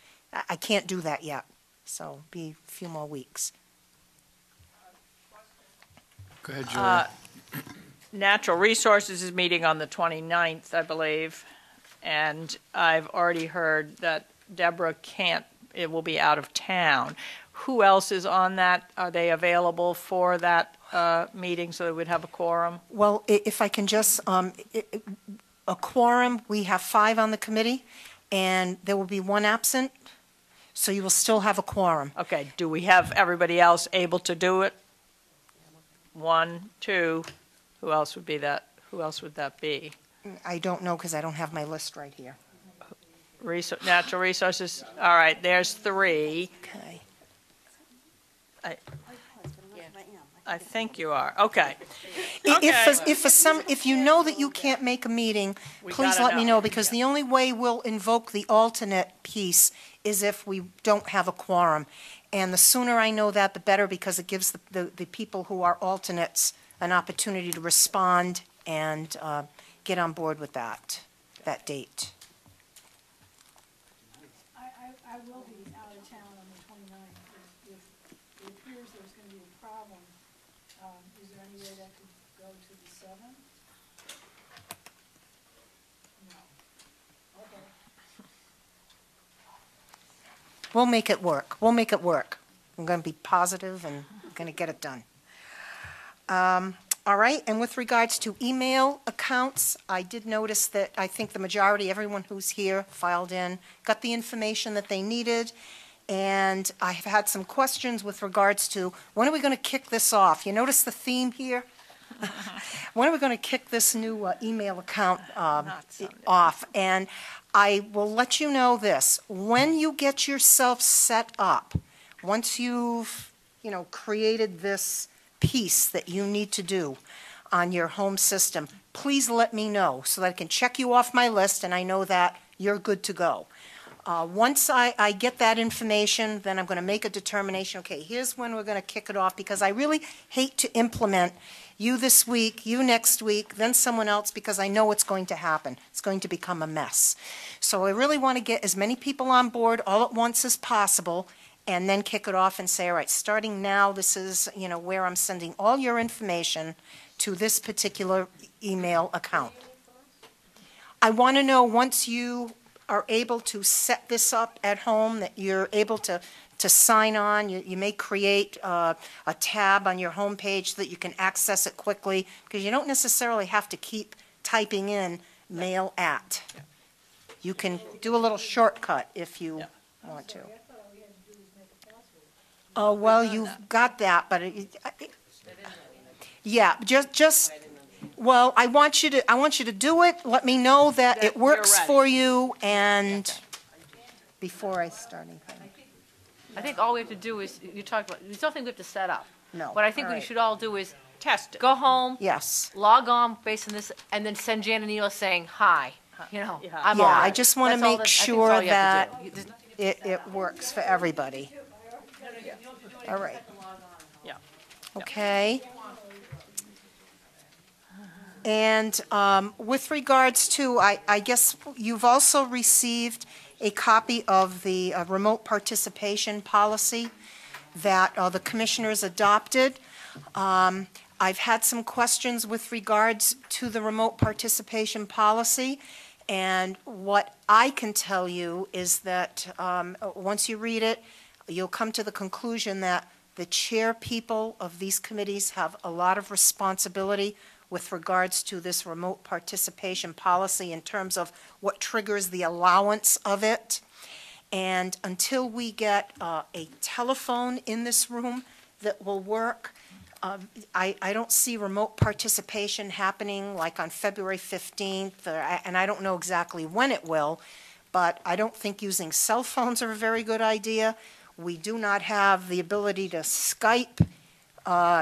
I can't do that yet, so be a few more weeks. Go ahead, Julia. Natural Resources is meeting on the 29th, I believe, and I've already heard that Deborah it will be out of town. Who else is on that? Are they available for that meeting so that we'd have a quorum? Well, if I can just, a quorum, we have 5 on the committee, and there will be 1 absent, so you will still have a quorum. Okay, do we have everybody else able to do it? 1, 2, who else would be that? Who else would that be? I don't know because I don't have my list right here. Natural Resources, all right, there's 3. Okay. I think you are, okay. If you know that you can't make a meeting, please let me know, because the only way we'll invoke the alternate piece is if we don't have a quorum. And the sooner I know that, the better, because it gives the people who are alternates an opportunity to respond and get on board with that date. I will be out of town on the 29th. If it appears there's going to be a problem, is there any way that could go to the 7th? No. Okay. We'll make it work. We'll make it work. I'm going to be positive and going to get it done. All right, and with regards to email accounts, I did notice that I think the majority, everyone who's here, filed in, got the information that they needed, and I have had some questions with regards to when are we going to kick this off? You notice the theme here? When are we going to kick this new email account off? And I will let you know this. When you get yourself set up, once you've, created this piece that you need to do on your home system, please let me know so that I can check you off my list and I know that you're good to go. Once I get that information, then I'm going to make a determination, okay, here's when we're going to kick it off, because I really hate to implement you this week, you next week, then someone else, because I know it's going to happen. It's going to become a mess. So I really want to get as many people on board all at once as possible, and then kick it off and say, all right, starting now, this is, where I'm sending all your information to this particular email account. I want to know, once you are able to set this up at home, that you're able to sign on. You may create a tab on your home page so that you can access it quickly, because you don't necessarily have to keep typing in mail at. You can do a little shortcut if you Yeah. want to. Oh, well, you've got that, but yeah, well, I want you to do it. Let me know that That it you're works ready. for you, and before I start anything. I think all we have to do is, you talked about, there's nothing we have to set up. No. What I think All we right. should all do is Test it. go home, Yes. log on based on this, and then send Jan an email saying, hi, Yeah. I'm Yeah, on. I just want to That's all make I think is sure all you have to that do. it works for everybody. All right. Yeah. Okay. And with regards to, I guess you've also received a copy of the remote participation policy that the commissioners adopted. I've had some questions with regards to the remote participation policy, and what I can tell you is that once you read it, you'll come to the conclusion that the chair people of these committees have a lot of responsibility with regards to this remote participation policy in terms of what triggers the allowance of it. And until we get a telephone in this room that will work, I don't see remote participation happening like on February 15th, and I don't know exactly when it will, but I don't think using cell phones are a very good idea. We do not have the ability to Skype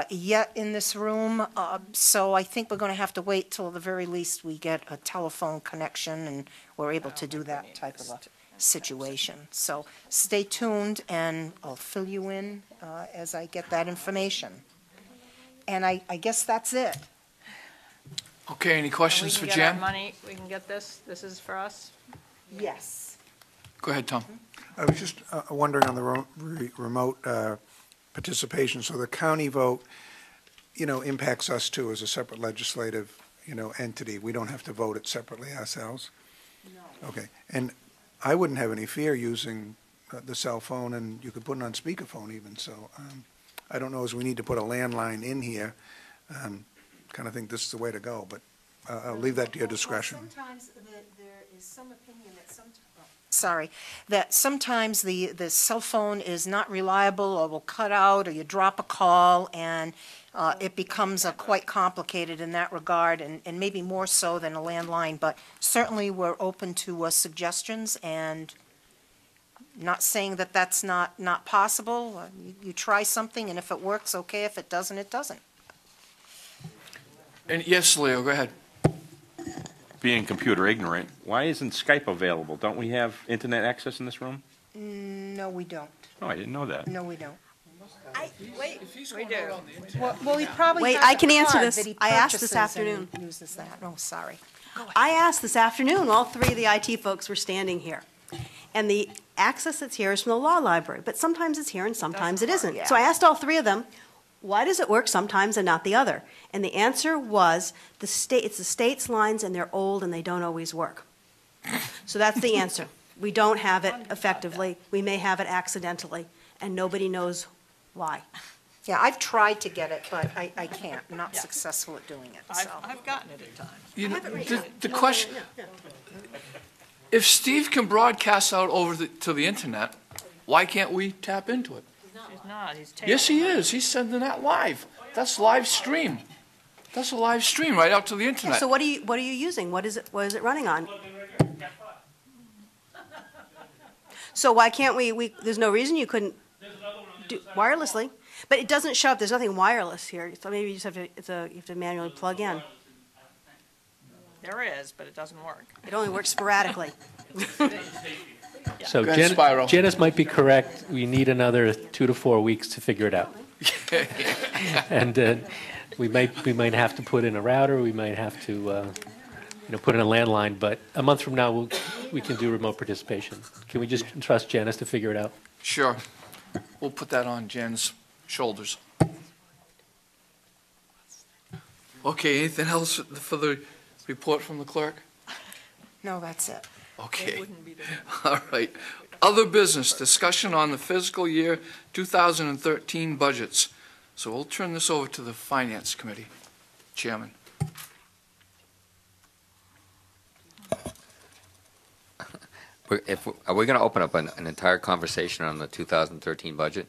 yet in this room, so I think we're going to have to wait till the very least we get a telephone connection and we're able to do that type of a situation. So stay tuned, and I'll fill you in as I get that information. And I guess that's it. Okay, any questions for We can get our Jan? money, we can get this is for us? Yes. Go ahead, Tom. I was just wondering on the remote participation, so the county vote, impacts us too as a separate legislative, entity. We don't have to vote it separately ourselves? No. Okay, and I wouldn't have any fear using the cell phone, and you could put it on speakerphone even, so I don't know as we need to put a landline in here. Kind of think this is the way to go, but I'll leave that to your discretion. Well, sometimes there is some opinion that sometimes the cell phone is not reliable or will cut out, or you drop a call, and it becomes quite complicated in that regard, and maybe more so than a landline. But certainly, we're open to suggestions, and not saying that that's not possible. You try something, and if it works, okay. If it doesn't, it doesn't. And yes, Leo, go ahead. Being computer ignorant, why isn't Skype available? Don't we have internet access in this room? No, we don't. Oh, I didn't know that. No, we don't. We do. Well, he probably Wait, has I a can answer card this. that he I asked this purchases and afternoon. uses that. Oh, sorry. I asked this afternoon, all three of the IT folks were standing here. And the access that's here is from the law library, but sometimes it's here and sometimes it isn't. yeah. So I asked all three of them, why does it work sometimes and not the other? And the answer was, it's the state's lines and they're old and they don't always work. So that's the answer. We don't have it effectively. We may have it accidentally, and nobody knows why. Yeah, I've tried to get it, but I can't. I'm not successful at doing it, so. I've gotten it at times. You know, the question, if Steve can broadcast out over to the internet, why can't we tap into it? He's not, he's taking. Yes, he is. He's sending that live. That's live stream. That's a live stream right out to the internet. So what are you using? What is it running on? So why can't we, there's no reason you couldn't do wirelessly? But it doesn't show up, there's nothing wireless here, so maybe you just have to, you have to manually plug in. There is, but it doesn't work. It only works sporadically. So Go ahead, Spyro. Janice might be correct. We need another 2 to 4 weeks to figure it out. And we might have to put in a router. We might have to put in a landline. But a month from now, we can do remote participation. Can we just trust Janice to figure it out? Sure. We'll put that on Jen's shoulders. Okay, anything else for the report from the clerk? No, that's it. Okay. All right. Other business, discussion on the fiscal year 2013 budgets. So we'll turn this over to the Finance Committee. Chairman. Are we going to open up an entire conversation on the 2013 budget?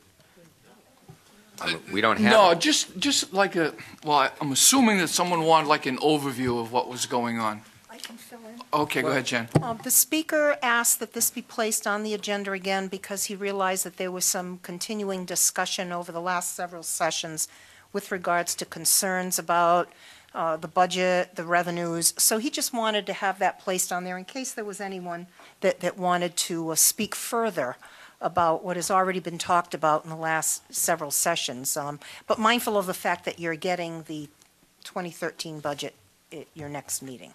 I mean, we don't have. No, just like I'm assuming that someone wanted like an overview of what was going on. I can fill in. Okay, go ahead, Jen. The speaker asked that this be placed on the agenda again because he realized that there was some continuing discussion over the last several sessions with regards to concerns about the budget, the revenues. So he just wanted to have that placed on there in case there was anyone that wanted to speak further about what has already been talked about in the last several sessions. But mindful of the fact that you're getting the 2013 budget at your next meeting.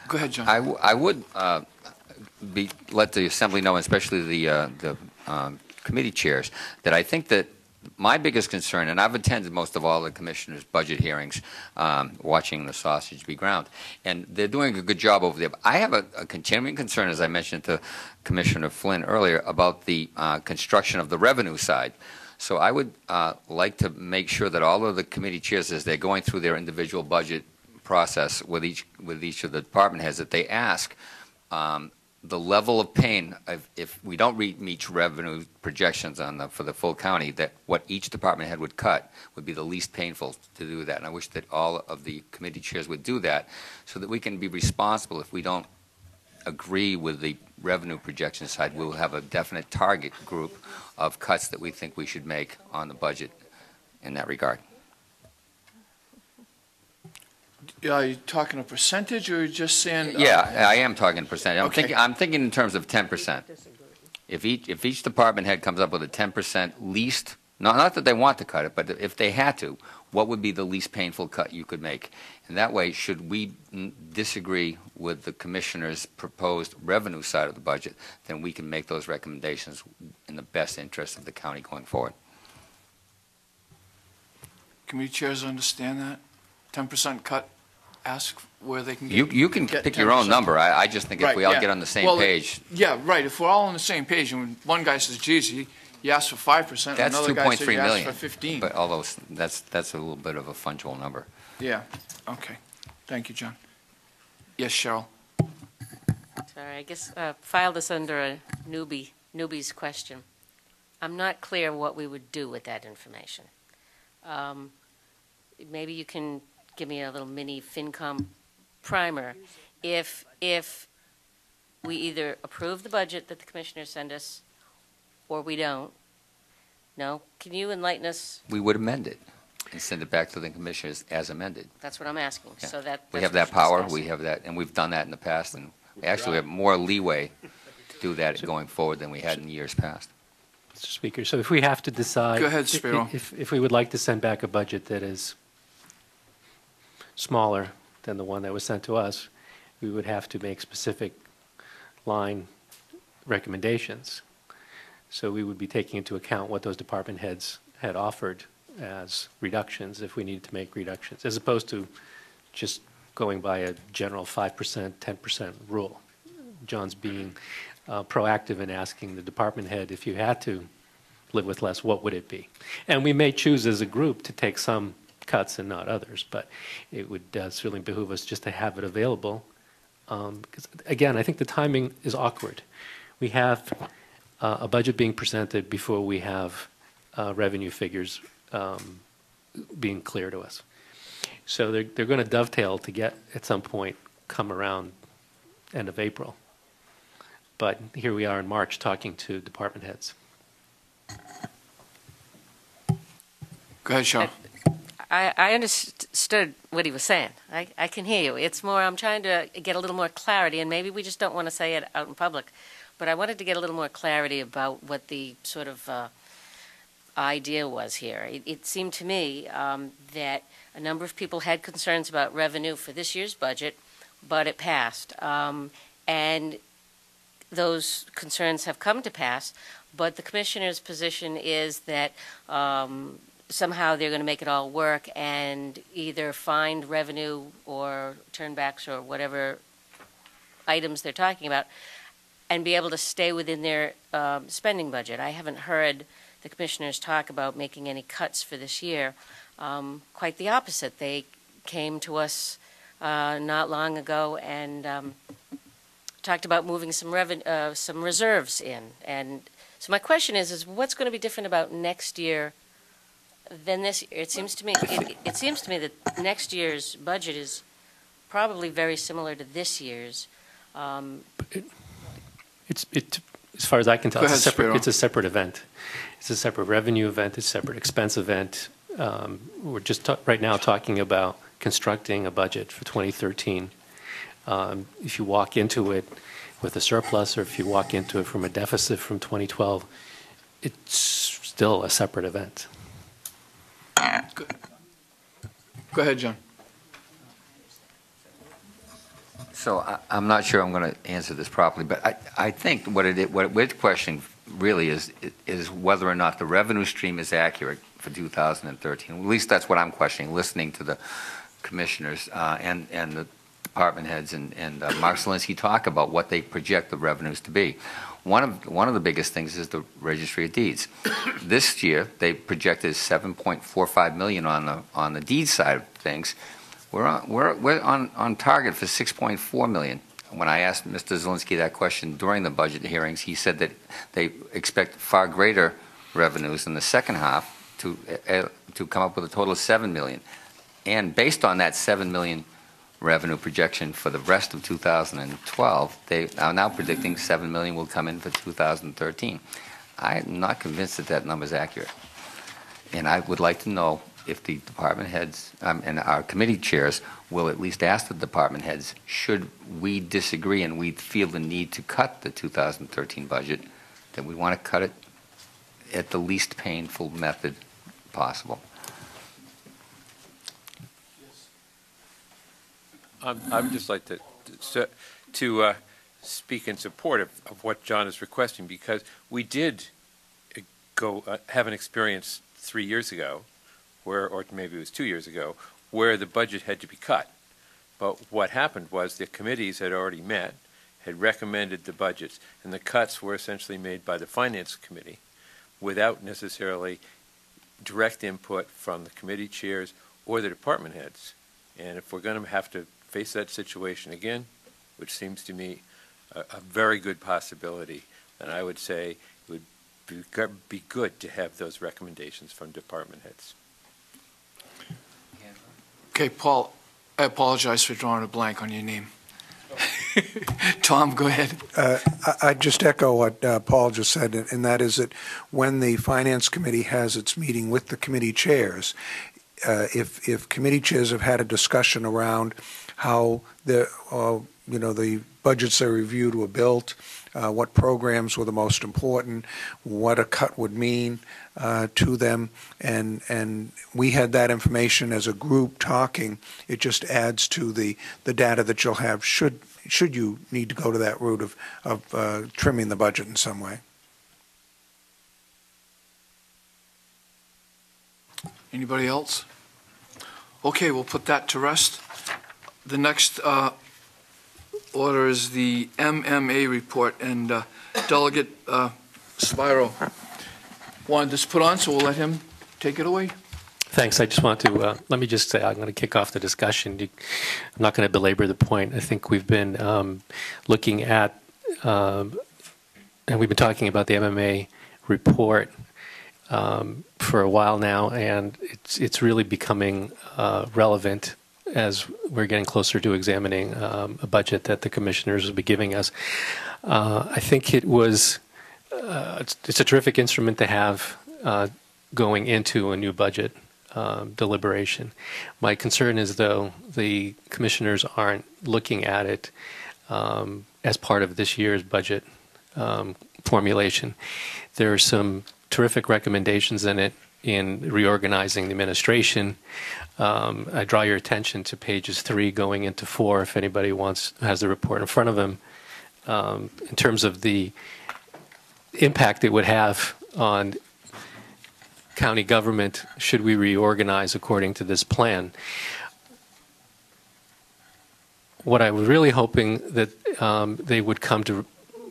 Go ahead, John. I would let the Assembly know, especially the committee chairs, that I think that my biggest concern, and I've attended most of all the commissioners' budget hearings, watching the sausage be ground, and they're doing a good job over there. But I have a continuing concern, as I mentioned to Commissioner Flynn earlier, about the construction of the revenue side. So I would like to make sure that all of the committee chairs, as they're going through their individual budget process with each of the department heads, that they ask the level of pain if we don't meet revenue projections for the full county, that what each department head would cut would be the least painful to do that. And I wish that all of the committee chairs would do that so that we can be responsible. If we don't agree with the revenue projection side, we'll have a definite target group of cuts that we think we should make on the budget in that regard. Are you talking a percentage, or just saying? Yeah, I am talking percentage. Okay. I'm thinking in terms of 10%. If each department head comes up with a 10% least, not that they want to cut it, but if they had to, what would be the least painful cut you could make? And that way, should we disagree with the commissioner's proposed revenue side of the budget, then we can make those recommendations in the best interest of the county going forward. Committee chairs understand that? 10% cut? Ask where they can get. You can pick your own number. I just think if we all get on the same page. Yeah, right. If we're all on the same page, and when one guy says, geez, he asked for 5%, That's another guy says he 2.3 asked million. for 15. But although that's a little bit of a fungible number. Yeah, okay. Thank you, John. Yes, Cheryl? Sorry, I guess file this under a newbie's question. I'm not clear what we would do with that information. Maybe you can give me a little mini FinCom primer. If we either approve the budget that the commissioners send us, or we don't. No? Can you enlighten us? We would amend it and send it back to the commissioners as amended. That's what I'm asking. Yeah. So that's We have what that power. discuss. We have that, and we've done that in the past. And actually, we have more leeway to do that going forward than we had in years past. Mr. Speaker, so if we have to decide. Go ahead, Spiro. If we would like to send back a budget that is smaller than the one that was sent to us, we would have to make specific line recommendations. So we would be taking into account what those department heads had offered as reductions if we needed to make reductions, as opposed to just going by a general 5%, 10% rule. John's being proactive in asking the department head, if you had to live with less, what would it be? And we may choose as a group to take some cuts and not others, but it would certainly behoove us just to have it available. Because again, I think the timing is awkward. We have a budget being presented before we have revenue figures being clear to us. So they're going to dovetail to get, at some point, come around end of April. But here we are in March talking to department heads. Go ahead, Cheryl. I understood what he was saying. I can hear you. It's more, I'm trying to get a little more clarity, and maybe we just don't want to say it out in public, but I wanted to get a little more clarity about what the sort of idea was here. It seemed to me that a number of people had concerns about revenue for this year's budget, but it passed. And those concerns have come to pass, but the commissioner's position is that somehow they're going to make it all work and either find revenue or turnbacks or whatever items they're talking about and be able to stay within their spending budget. I haven't heard the commissioners talk about making any cuts for this year. Quite the opposite. They came to us not long ago and talked about moving some reserves in. And so my question is what's going to be different about next year than this year? It seems to me that next year's budget is probably very similar to this year's. As far as I can tell, Go ahead, Spiro. it's a separate event. It's a separate revenue event, it's a separate expense event. We're just right now talking about constructing a budget for 2013. If you walk into it with a surplus or if you walk into it from a deficit from 2012, it's still a separate event. Go ahead, John. So I'm not sure I'm going to answer this properly, but I think what question really is whether or not the revenue stream is accurate for 2013. At least that's what I'm questioning, listening to the commissioners and the department heads and Mark Zielinski talk about what they project the revenues to be. One of the biggest things is the Registry of Deeds. This year they projected $7.45 million on the deed side of things. We're on target for $6.4 million. When I asked Mr. Zielinski that question during the budget hearings, he said that they expect far greater revenues in the second half to come up with a total of $7 million. And based on that $7 million revenue projection for the rest of 2012, they are now predicting $7 million will come in for 2013. I'm not convinced that that number is accurate. And I would like to know if the department heads and our committee chairs will at least ask the department heads, should we disagree and we feel the need to cut the 2013 budget, that we want to cut it at the least painful method possible. I would just like to speak in support of what John is requesting, because we did have an experience 3 years ago, or maybe it was 2 years ago, where the budget had to be cut. But what happened was the committees had already met, had recommended the budgets, and the cuts were essentially made by the Finance Committee without necessarily direct input from the committee chairs or the department heads. And if we're going to have to face that situation again, which seems to me a very good possibility, then I would say it would be good to have those recommendations from department heads. Okay, Paul, I apologize for drawing a blank on your name. Tom, go ahead. I just echo what Paul just said, and that is that when the Finance Committee has its meeting with the committee chairs, if committee chairs have had a discussion around how the budgets they reviewed were built, what programs were the most important, what a cut would mean to them, and we had that information as a group talking. It just adds to the data that you'll have should you need to go to that route of trimming the budget in some way. Anybody else? Okay, we'll put that to rest. The next order is the MMA report, and Delegate Spiro wanted this put on, so we'll let him take it away. Thanks. I just want to, let me just say, I'm going to kick off the discussion. I'm not going to belabor the point. I think we've been looking at, and we've been talking about the MMA report for a while now, and it's really becoming relevant as we're getting closer to examining a budget that the commissioners will be giving us. I think it's a terrific instrument to have going into a new budget deliberation. My concern is, though, the commissioners aren't looking at it as part of this year's budget formulation. There are some terrific recommendations in it in reorganizing the administration. I draw your attention to pages 3 going into 4 if anybody has the report in front of them, in terms of the impact it would have on county government should we reorganize according to this plan. What I was really hoping that they would come to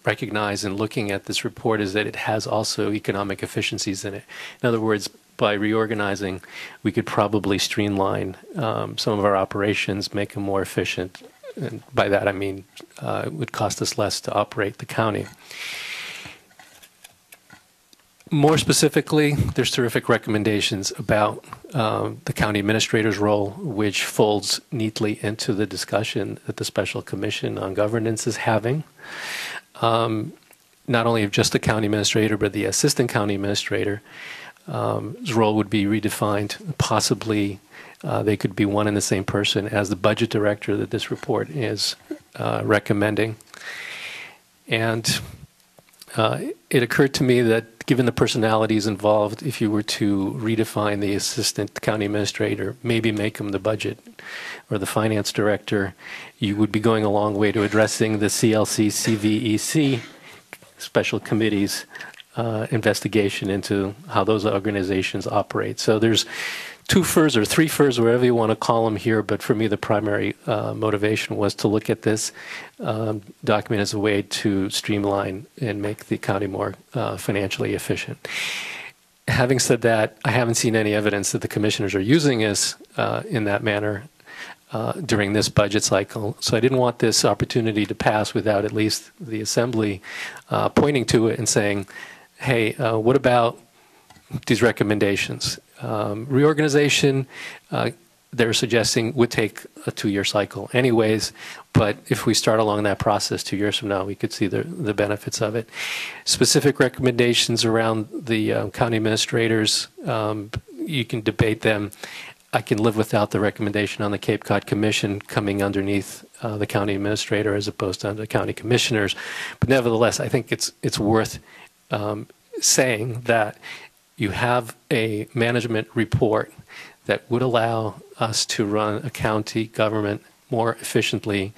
recognize in looking at this report is that it has also economic efficiencies in it. In other words, by reorganizing, we could probably streamline some of our operations, make them more efficient. And by that, I mean it would cost us less to operate the county. More specifically, there's terrific recommendations about the county administrator's role, which folds neatly into the discussion that the Special Commission on Governance is having. Not only of just the county administrator, but the assistant county administrator. His role would be redefined. Possibly they could be one and the same person as the budget director that this report is recommending. And it occurred to me that given the personalities involved, if you were to redefine the assistant county administrator, maybe make him the budget or the finance director, you would be going a long way to addressing the CLC, CVEC special committees investigation into how those organizations operate. So there's two FERs or three FERs, wherever you want to call them here, but for me the primary motivation was to look at this document as a way to streamline and make the county more financially efficient. Having said that, I haven't seen any evidence that the commissioners are using this in that manner during this budget cycle. So I didn't want this opportunity to pass without at least the Assembly pointing to it and saying, hey, what about these recommendations? Reorganization, they're suggesting would take a 2-year cycle anyways, but if we start along that process 2 years from now, we could see the benefits of it. Specific recommendations around the county administrators, you can debate them. I can live without the recommendation on the Cape Cod Commission coming underneath the county administrator as opposed to under the county commissioners. But nevertheless, I think it's worth saying that you have a management report that would allow us to run a county government more efficiently.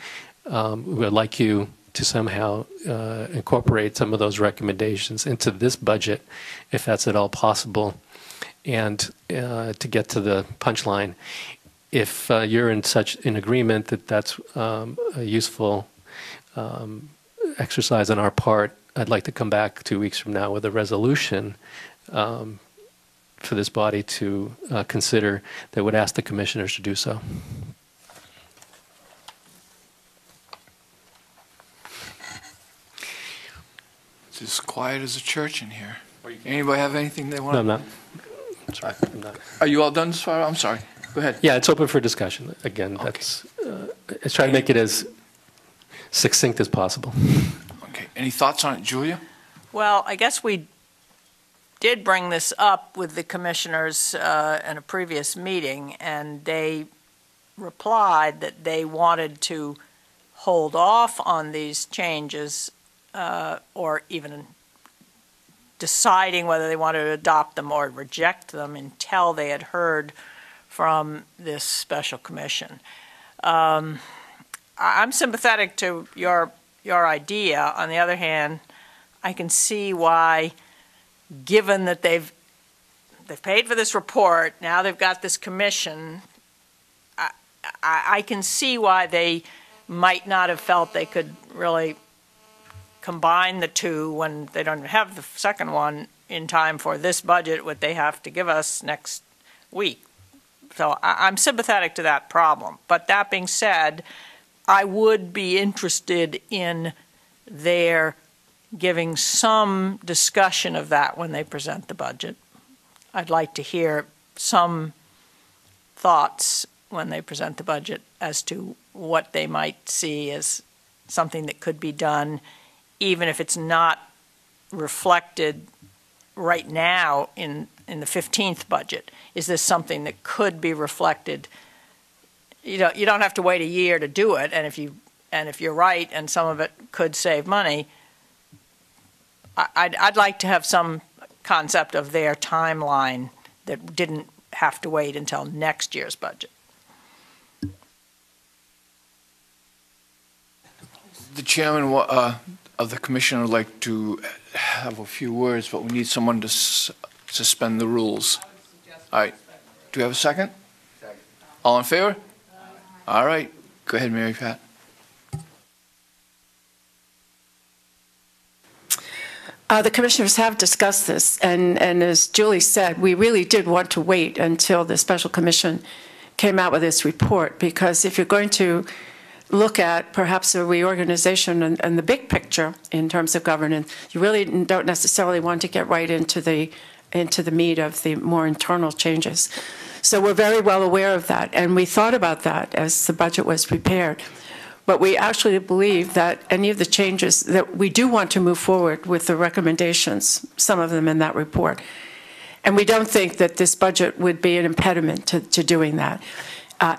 We would like you to somehow incorporate some of those recommendations into this budget, if that's at all possible. And to get to the punchline, if you're in agreement that that's a useful exercise on our part, I'd like to come back 2 weeks from now with a resolution for this body to consider that would ask the commissioners to do so. It's as quiet as a church in here. Anybody have anything they want? No, I'm not. I'm sorry, I'm not. Are you all done as far? I'm sorry. Go ahead. Yeah, it's open for discussion. Again, that's, let's try to make it as succinct as possible. Okay. Any thoughts on it, Julia? Well, I guess we did bring this up with the commissioners in a previous meeting, and they replied that they wanted to hold off on these changes or even deciding whether they wanted to adopt them or reject them until they had heard from this special commission. I'm sympathetic to your idea. On the other hand, I can see why, given that they've paid for this report, now they've got this commission, I can see why they might not have felt they could really combine the two when they don't have the second one in time for this budget, what they have to give us next week. So I'm sympathetic to that problem. But that being said, I would be interested in their giving some discussion of that when they present the budget. I'd like to hear some thoughts when they present the budget as to what they might see as something that could be done, even if it's not reflected right now in the 15th budget. Is this something that could be reflected? You don't have to wait a year to do it, and if you're right and some of it could save money, I'd like to have some concept of their timeline that didn't have to wait until next year's budget. The chairman of the commission would like to have a few words, but we need someone to suspend the rules. All right. Do we have a second? Second. All in favor? All right. Go ahead, Mary Pat. The commissioners have discussed this, and as Julie said, we really did want to wait until the special commission came out with its report, because if you're going to look at perhaps a reorganization and the big picture in terms of governance, you really don't necessarily want to get right into the meat of the more internal changes. So we're very well aware of that, and we thought about that as the budget was prepared. But we actually believe that any of the changes, that we do want to move forward with the recommendations, some of them in that report. And we don't think that this budget would be an impediment to doing that.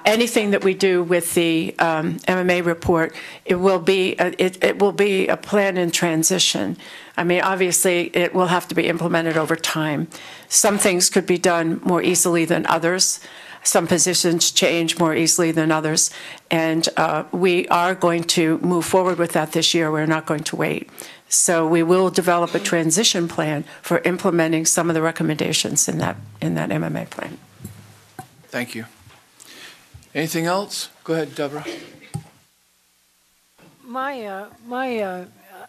Anything that we do with the MMA report, it will be a plan in transition. I mean, obviously, it will have to be implemented over time. Some things could be done more easily than others. Some positions change more easily than others, and we are going to move forward with that this year. We're not going to wait. So we will develop a transition plan for implementing some of the recommendations in that MMA plan. Thank you. Anything else? Go ahead, Deborah.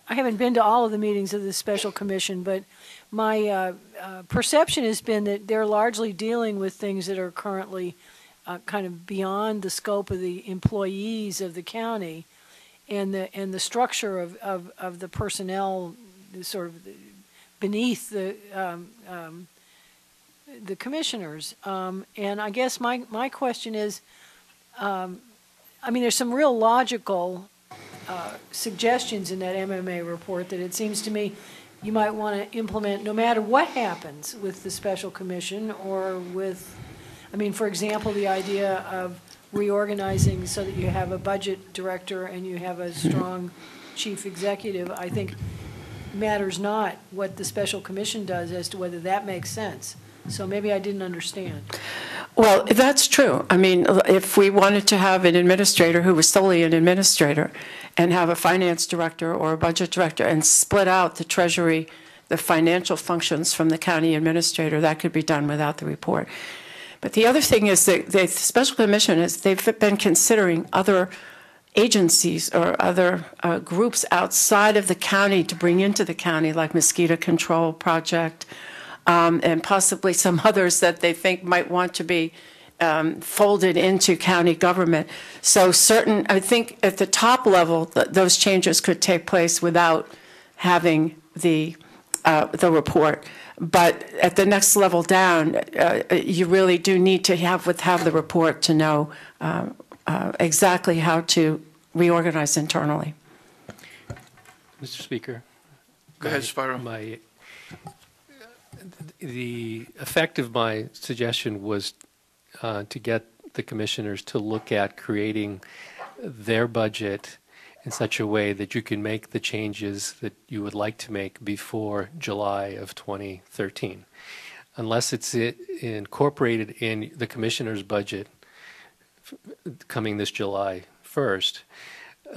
I haven't been to all of the meetings of the special commission, but my perception has been that they're largely dealing with things that are currently kind of beyond the scope of the employees of the county, and the structure of the personnel sort of beneath the commissioners. And I guess my question is, I mean, there's some real logical suggestions in that MMA report that it seems to me you might want to implement no matter what happens with the special commission, or with, I mean, for example, the idea of reorganizing so that you have a budget director and you have a strong chief executive, I think matters not what the special commission does as to whether that makes sense. So maybe I didn't understand. Well, that's true. I mean, if we wanted to have an administrator who was solely an administrator and have a finance director or a budget director and split out the treasury, the financial functions from the county administrator, that could be done without the report. But the other thing is that the special commission they've been considering other agencies or other groups outside of the county to bring into the county, like mosquito control project, and possibly some others that they think might want to be folded into county government. So I think at the top level, those changes could take place without having the report. But at the next level down, you really do need to have the report to know exactly how to reorganize internally. Mr. Speaker. Go ahead, Spiro. The effect of my suggestion was to get the commissioners to look at creating their budget in such a way that you can make the changes that you would like to make before July of 2013. Unless it's incorporated in the commissioner's budget coming this July 1st,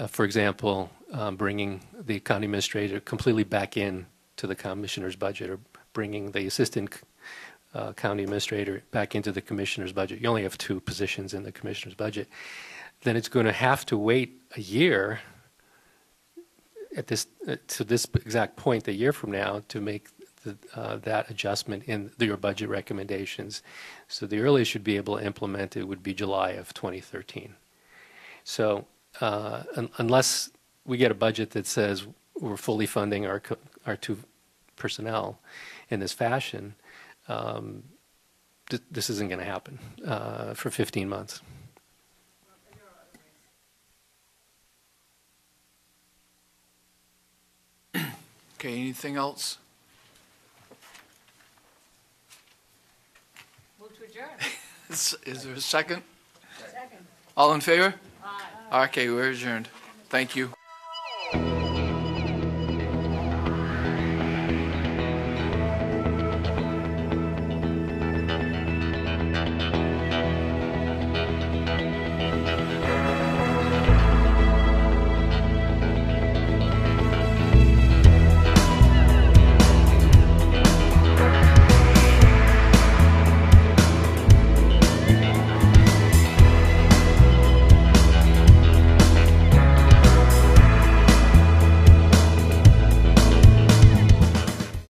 for example, bringing the county administrator completely back in to the commissioner's budget, or bringing the assistant county administrator back into the commissioner's budget. You only have 2 positions in the commissioner's budget. Then it's going to have to wait a year to this exact point a year from now to make that adjustment in your budget recommendations. So the earliest you'd be able to implement it would be July of 2013. So unless we get a budget that says we're fully funding our 2 personnel in this fashion, this isn't going to happen for 15 months. Okay, anything else? Move to adjourn. Is there a second? Second. All in favor? Aye. Okay, we're adjourned. Thank you.